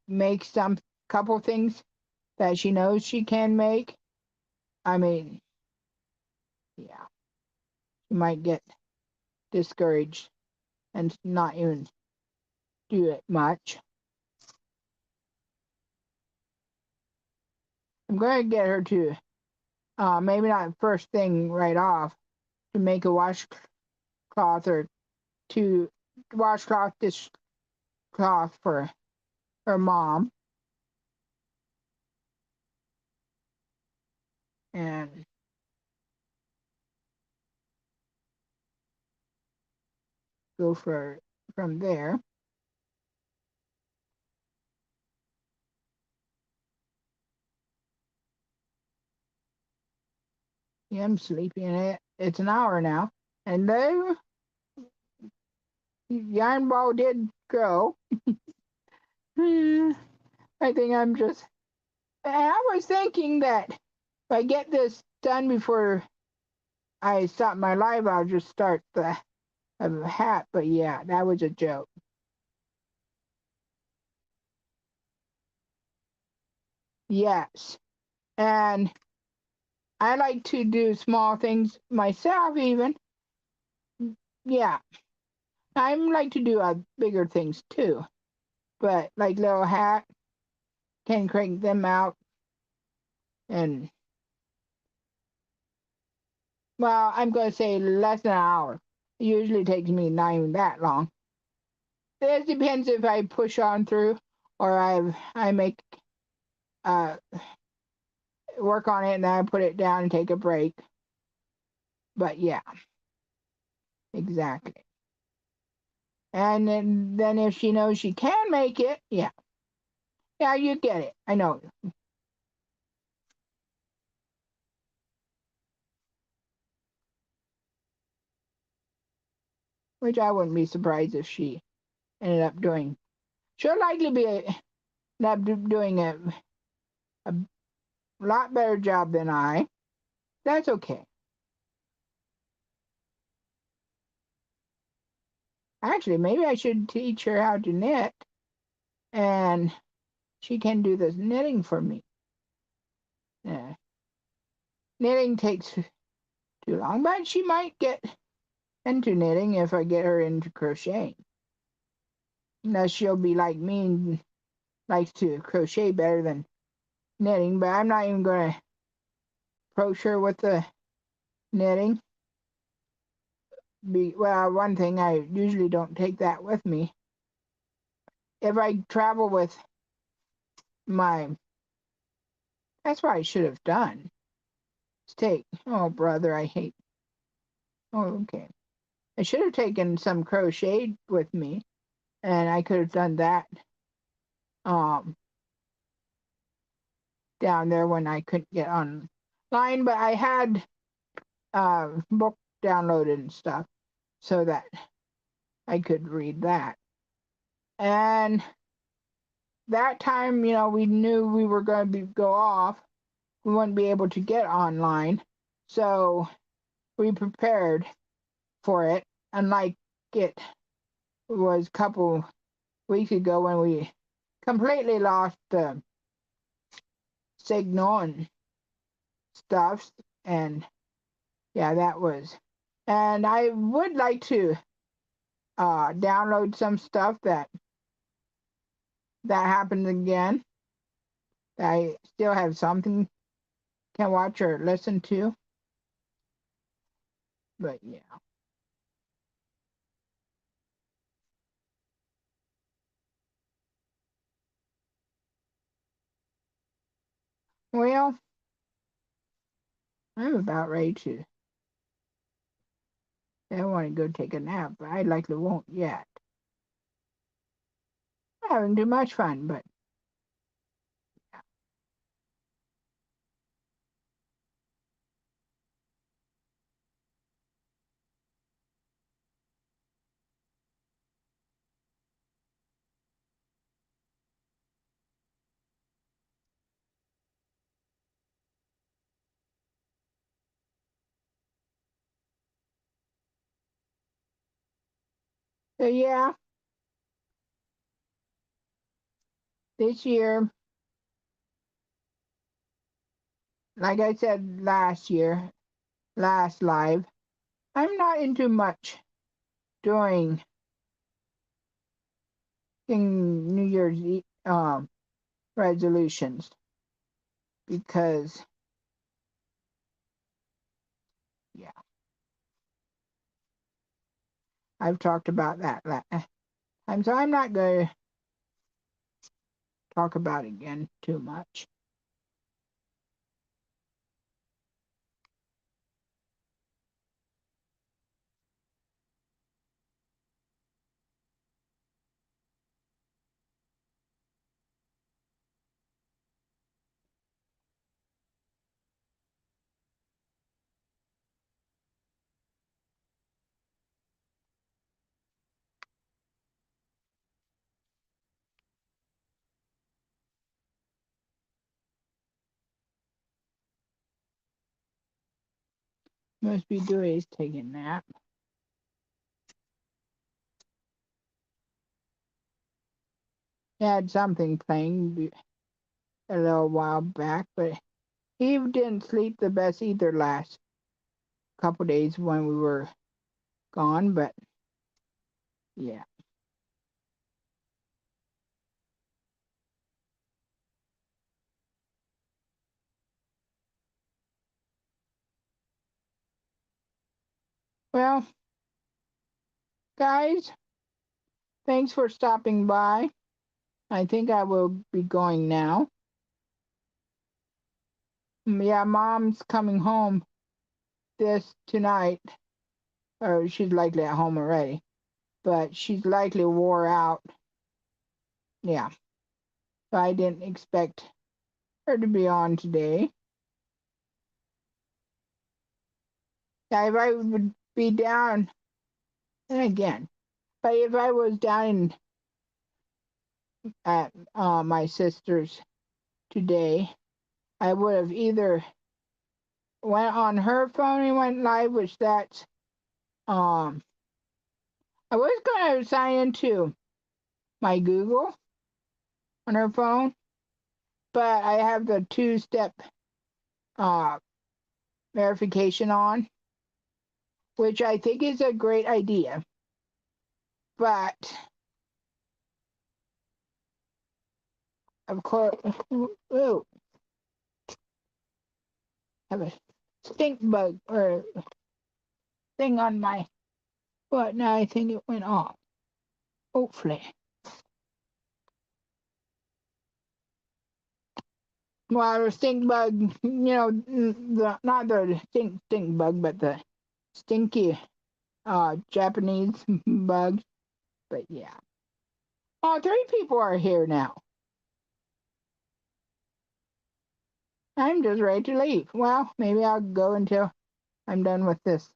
S1: makes some couple things that she knows she can make, I mean, yeah, she might get discouraged and not even do it much. I'm going to get her to, maybe not first thing right off, to make a washcloth or to washcloth dishcloth for her mom. And go from there. Yeah, I'm sleepy, and it's an hour now. And the yarn ball did grow. Hmm, I think I'm just. I was thinking that if I get this done before I stop my live, I'll just start the hat. But yeah, that was a joke. Yes. And I like to do small things myself, even. Yeah. I like to do bigger things too. But like little hat, can crank them out. And, well, I'm going to say less than an hour. It usually takes me not even that long. It depends if I push on through or I make uh work on it and then I put it down and take a break. But yeah, exactly. And then if she knows she can make it, yeah. Yeah, you get it. I know. Which I wouldn't be surprised if she ended up doing. She'll likely be end up doing a lot better job than I. That's okay. Actually, maybe I should teach her how to knit, and she can do this knitting for me. Yeah. Knitting takes too long, but she might get into knitting if I get her into crocheting. Unless she'll be like me and likes to crochet better than knitting, but I'm not even going to approach her with the knitting. Well, one thing, I usually don't take that with me. If I travel with my, that's what I should have done. Take, oh brother, I hate, oh okay. I should have taken some crochet with me, and I could have done that um down there when I couldn't get online, but I had book downloaded and stuff so that I could read that. And that time, we knew we were going to go off. We wouldn't be able to get online, so we prepared for it. Unlike it was a couple weeks ago when we completely lost the signal and stuff, and yeah, that was. And I would like to download some stuff that happened again. I still have something can watch or listen to, but yeah. Well, I'm about ready to. I want to go take a nap, but I likely won't yet. I'm having too much fun, but so yeah, this year, like I said last live, I'm not into much doing in New Year's resolutions because yeah, I've talked about that last time, so I'm not going to talk about it again too much. Must be Dewey's taking a nap. He had something playing a little while back, but he didn't sleep the best either last couple days when we were gone, but yeah. Well, guys, thanks for stopping by. I think I will be going now. Yeah, Mom's coming home this tonight, or she's likely at home already, but she's likely wore out. Yeah, so I didn't expect her to be on today. Yeah, if I would be down, and again, but if I was down at my sister's today, I would have either went on her phone and went live, which that's um I was gonna sign into my Google on her phone, but I have the two-step uh verification on, which I think is a great idea. But of course, ooh, have a stink bug or thing on my foot. Now I think it went off. Hopefully. Well, the stink bug, not the stink bug, but the stinky Japanese bug. But yeah. Oh, 3 people are here now. I'm just ready to leave. Well, maybe I'll go until I'm done with this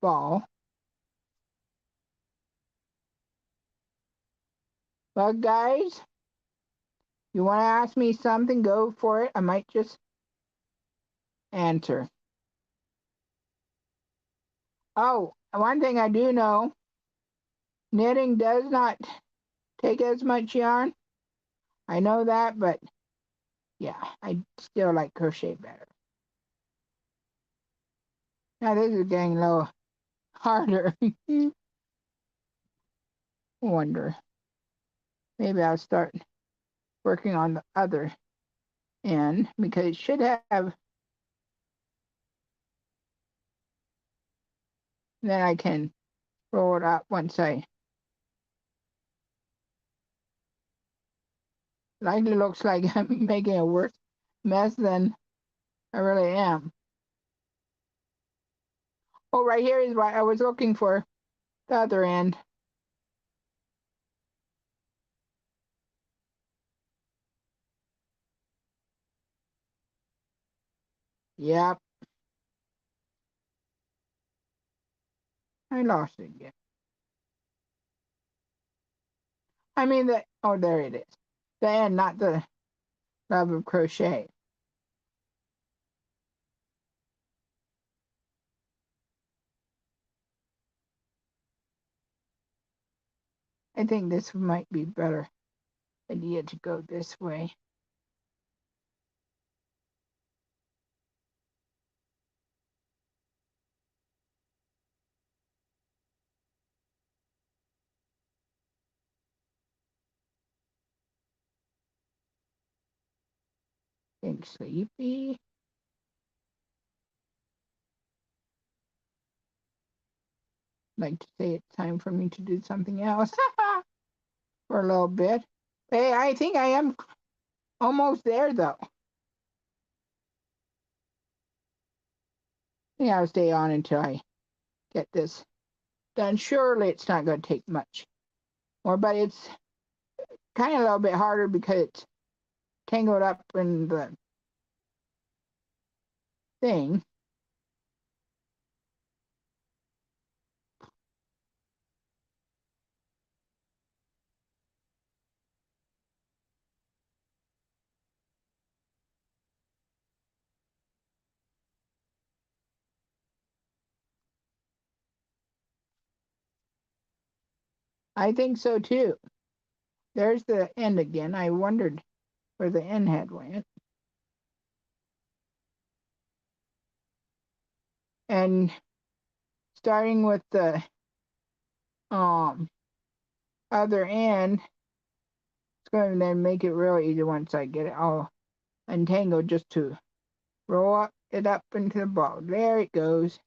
S1: ball. But guys, you want to ask me something, go for it. I might just answer. Oh, one thing I do know, knitting does not take as much yarn. I know that, but yeah, I still like crochet better. Now this is getting a little harder. Wonder. Maybe I'll start working on the other end because it should have, then I can roll it up once I, like it looks like I'm making a worse mess than I really am. Oh, right here is what I was looking for, the other end. Yep, I lost it again. I mean oh, there it is. The end, not the love of crochet. I think this might be better idea to go this way. Getting sleepy. Like to say it's time for me to do something else for a little bit. Hey, I think I am almost there though. I think I'll stay on until I get this done. Surely it's not going to take much more, but it's kind of a little bit harder because it's tangled up in the thing. I think so too. There's the end again. I wondered where the end head went. And starting with the um other end, it's going to then make it real easy once I get it all untangled, just to roll it up into the ball. There it goes.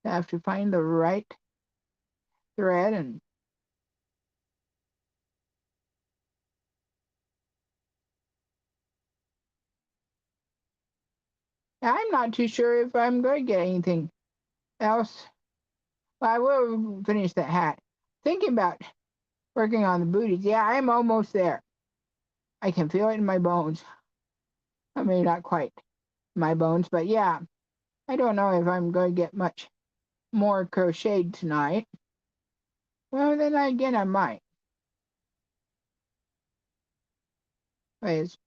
S1: I have to find the right thread, and I'm not too sure if I'm going to get anything else. Well, I will finish that hat. Thinking about working on the booties. Yeah, I'm almost there. I can feel it in my bones. I mean, not quite my bones, but yeah. I don't know if I'm going to get much more crocheted tonight. Well, then again, I might. But it's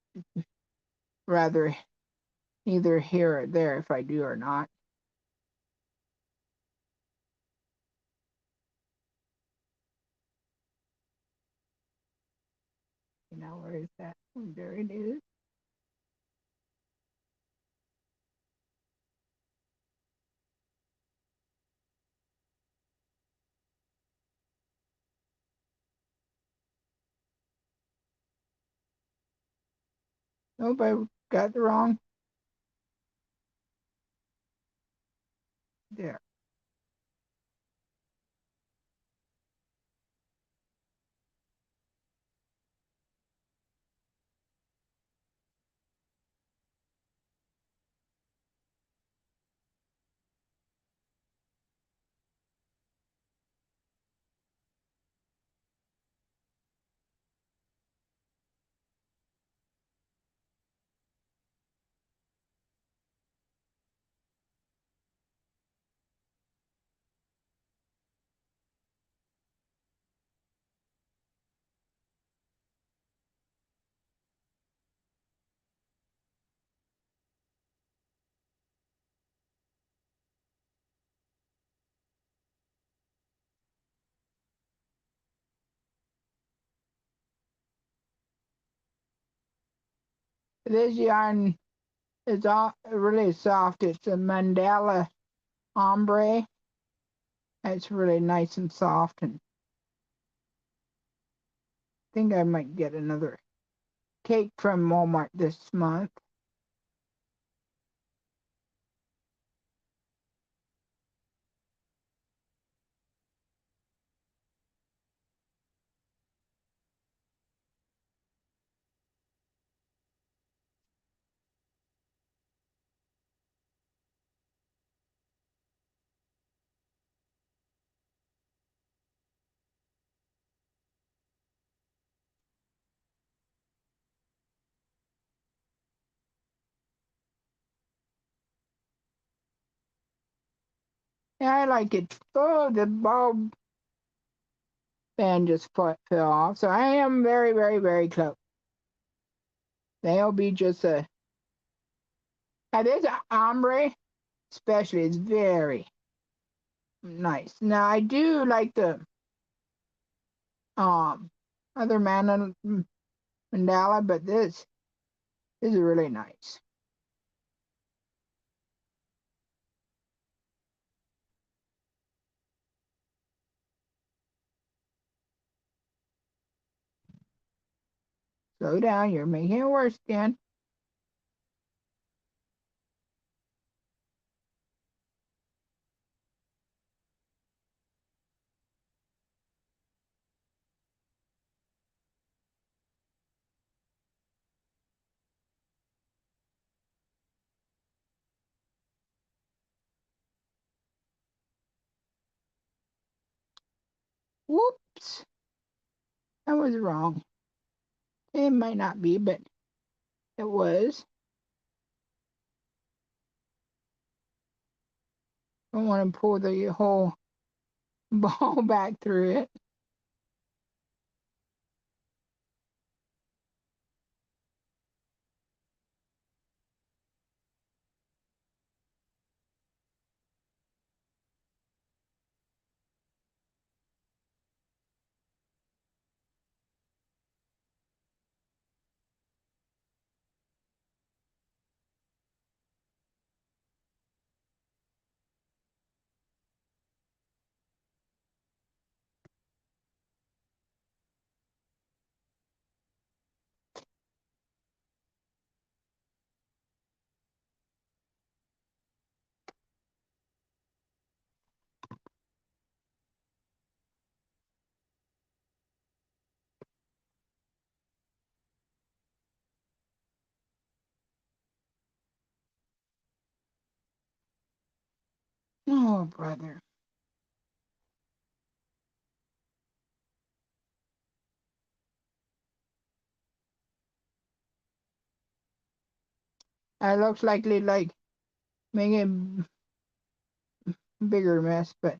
S1: rather neither here or there if I do or not. Now, where is that? Oh, there it is. Nope, I got the wrong. There. This yarn is all really soft. It's a mandala ombre. It's really nice and soft, and I think I might get another cake from Walmart this month. Yeah, I like it. Oh, the ball band just fell off. So I am very, very, very close. They'll be just a. Now, this ombre, especially, is very nice. Now, I do like the um other mandala, but this is really nice. Slow down, you're making it worse, Dan. Whoops, that was wrong. It might not be, but it was. I don't want to pull the whole ball back through it. Oh, brother. It looks like making a bigger mess, but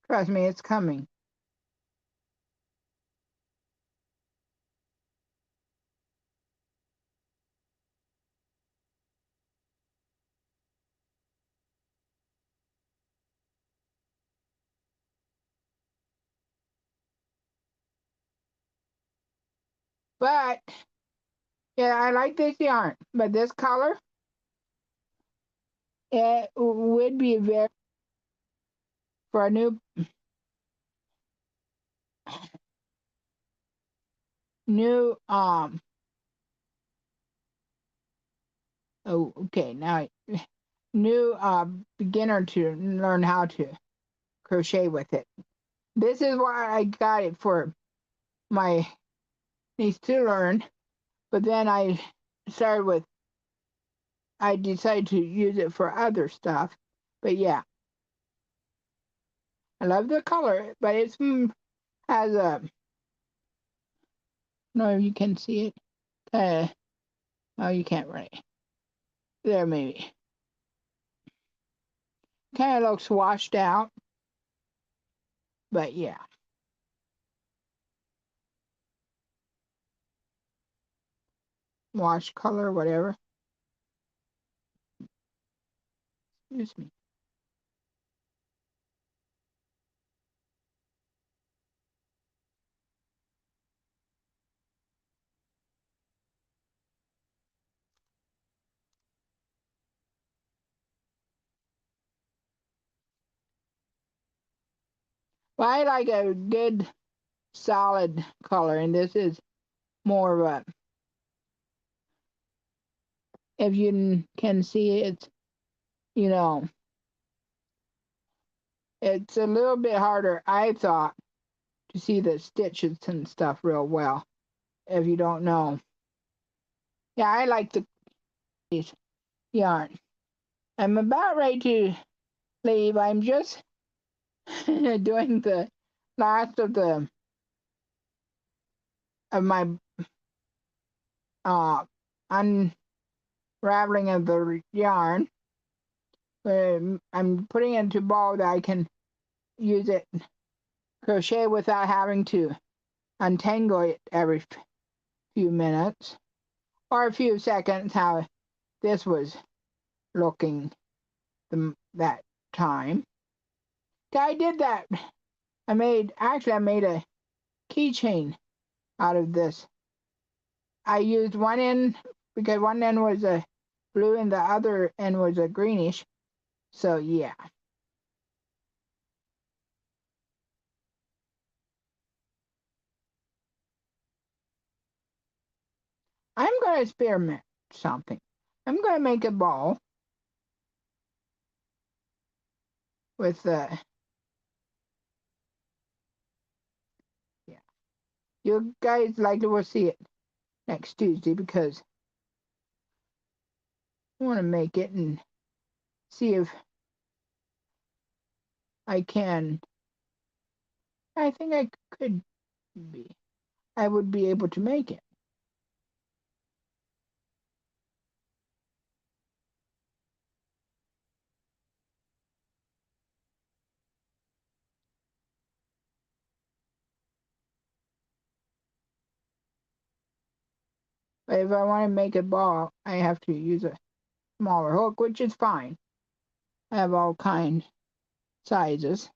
S1: trust me, it's coming. But yeah, I like this yarn, but this color, it would be very for a new. Oh, okay, now new beginner to learn how to crochet with it. This is why I got it for my niece to learn, but then I decided to use it for other stuff. But yeah, I love the color, but it's has a, no, you can see it. Oh, you can't really. There, maybe. Kind of looks washed out, but yeah. Wash color, whatever. Excuse me. Well, I like a good solid color, and this is more of a, if you can see it, you know, it's a little bit harder, I thought, to see the stitches and stuff real well, if you don't know. Yeah, I like the yarn. I'm about ready to leave. I'm just doing the last of my uh unraveling of the yarn. I'm putting it into a ball that I can use it crochet without having to untangle it every few minutes or a few seconds, how this was looking that time. I did that. I made a keychain out of this. I used one end because one end was a blue and the other end was a greenish. So yeah, I'm going to experiment something. I'm going to make a ball with the, yeah. You guys likely will see it next Tuesday because I want to make it and see if I can. I think I could be. I would be able to make it. But if I want to make a ball, I have to use a smaller hook, which is fine. I have all kinds sizes.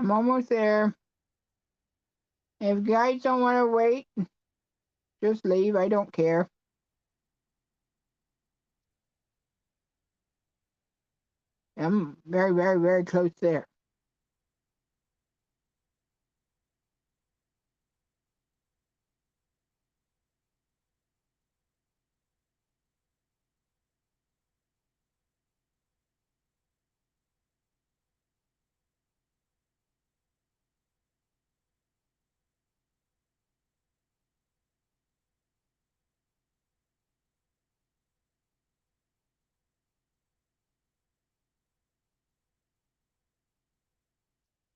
S1: I'm almost there. If you guys don't want to wait, just leave. I don't care. I'm very, very, very close there.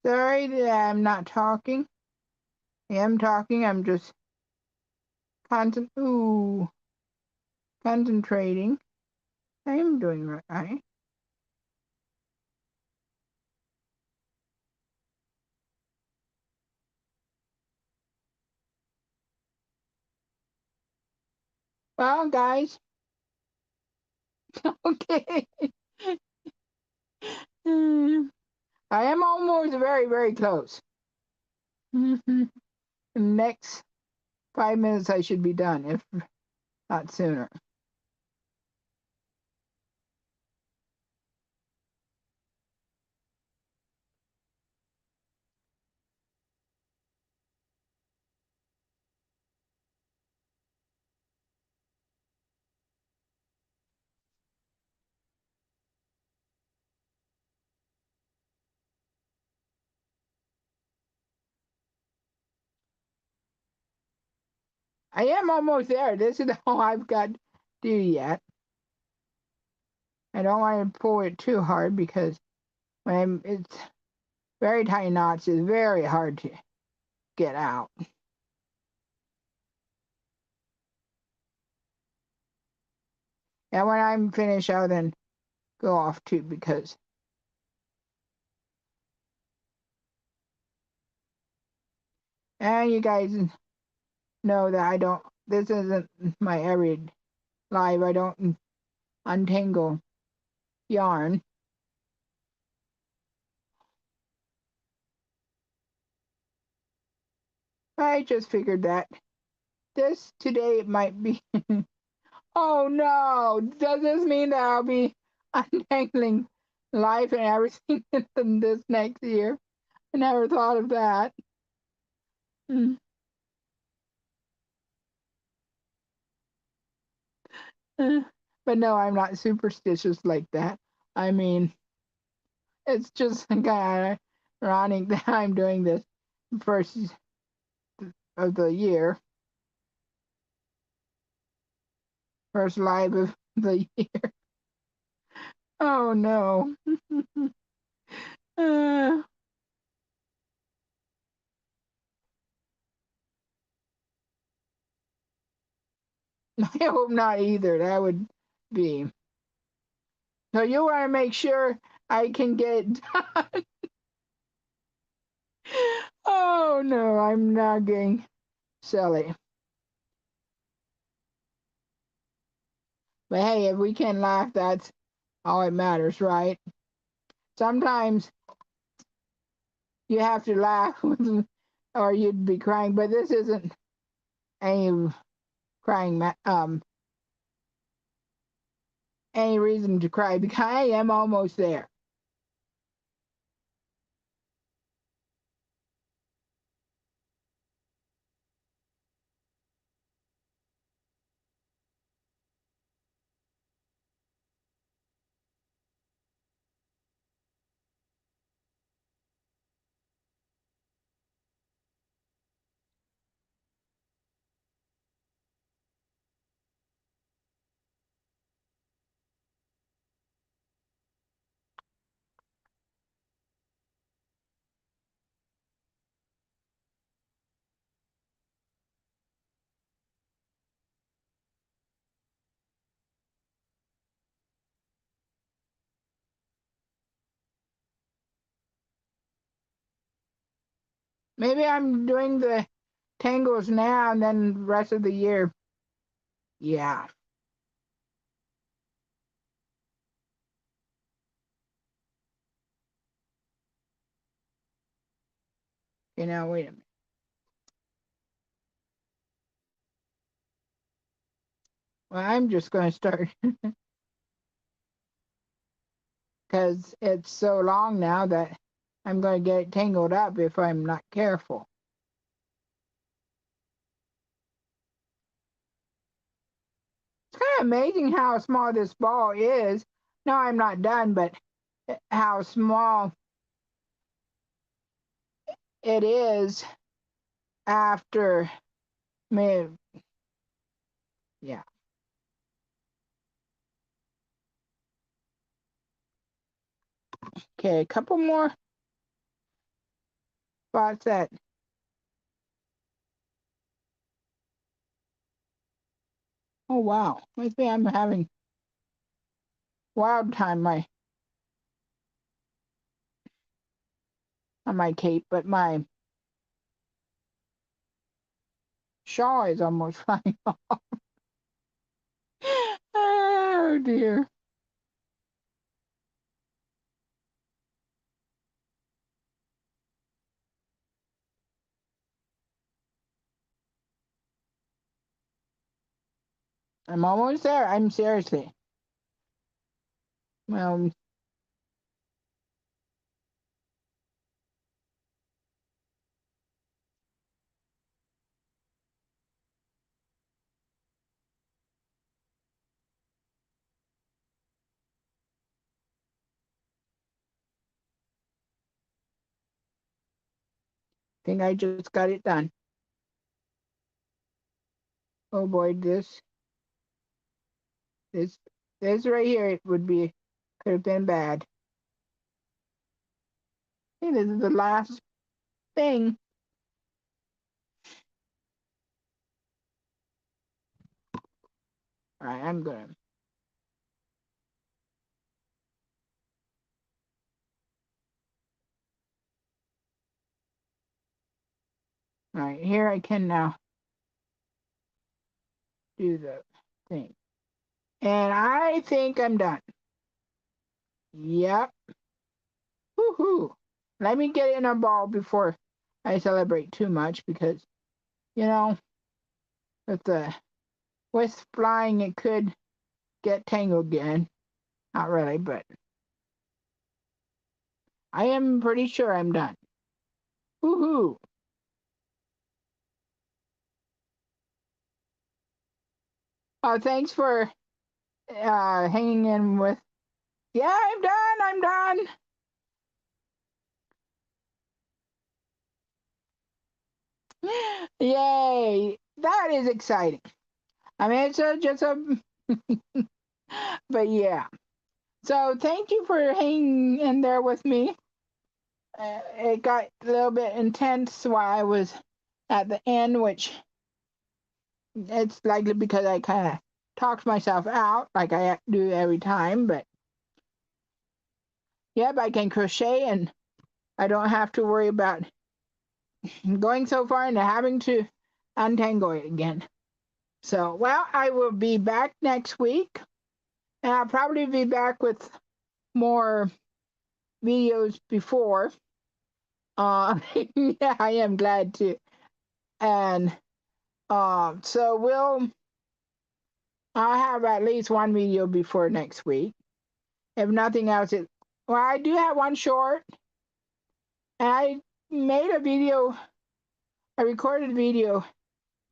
S1: Sorry that I'm not talking. I am talking. I'm just concentrating. I am doing right. Well, guys, okay. I am almost very, very close. In the next 5 minutes, I should be done, if not sooner. I am almost there. This is all I've got to do yet. I don't want to pull it too hard because when it's very tight knots, it's very hard to get out. And when I'm finished, I'll then go off too because and you guys know that I don't. This isn't my every live. I don't untangle yarn. I just figured that this today it might be. Oh no! Does this mean that I'll be untangling life and everything in this next year? I never thought of that. Mm. But no, I'm not superstitious like that. I mean, it's just kind of ironic that I'm doing this first of the year, first live of the year. Oh no. uh, I hope not either. That would be. So you want to make sure I can get done. Oh no, I'm not getting silly. But hey, if we can laugh, that's all it matters, right? Sometimes you have to laugh or you'd be crying, but this isn't any crying any reason to cry because I am almost there. Maybe I'm doing the tangles now and then the rest of the year. Yeah. Okay, now wait a minute. Well, I'm just going to start because it's so long now that I'm going to get it tangled up if I'm not careful. It's kind of amazing how small this ball is. No, I'm not done, but how small it is after me. Yeah. Okay, a couple more spots that. Oh wow, maybe I'm having wild time on my cape, but my shawl is almost flying off. Oh dear. I'm almost there. I'm seriously. Well, I think I just got it done. Oh boy, this this right here it could have been bad. Hey, this is the last thing. All right, I'm gonna. All right, here I can now do the thing, and I think I'm done. Yep. Woohoo! Let me get in a ball before I celebrate too much because you know with the with flying it could get tangled again. Not really, but I am pretty sure I'm done. Woohoo! Thanks for hanging in with. Yeah, I'm done. I'm done. Yay! That is exciting. I mean, it's just a, but yeah. So thank you for hanging in there with me. It got a little bit intense while I was at the end, which it's likely because I kind of talked myself out like I do every time. But yep, I can crochet and I don't have to worry about going so far into having to untangle it again. So, well, I will be back next week, and I'll probably be back with more videos before. Yeah, I am glad to. And so I'll have at least one video before next week. If nothing else, well, I do have one short, and I made a video, a recorded video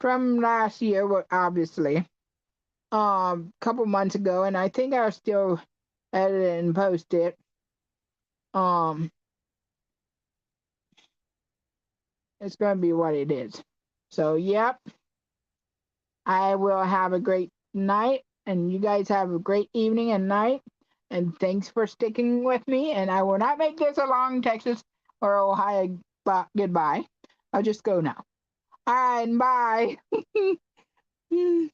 S1: from last year, obviously, couple months ago, and I think I'll still edit it and post it. Um, it's going to be what it is. So, yep, I will have a great night, and you guys have a great evening and night. And thanks for sticking with me. And I will not make this a long Texas or Ohio goodbye. I'll just go now. All right, bye.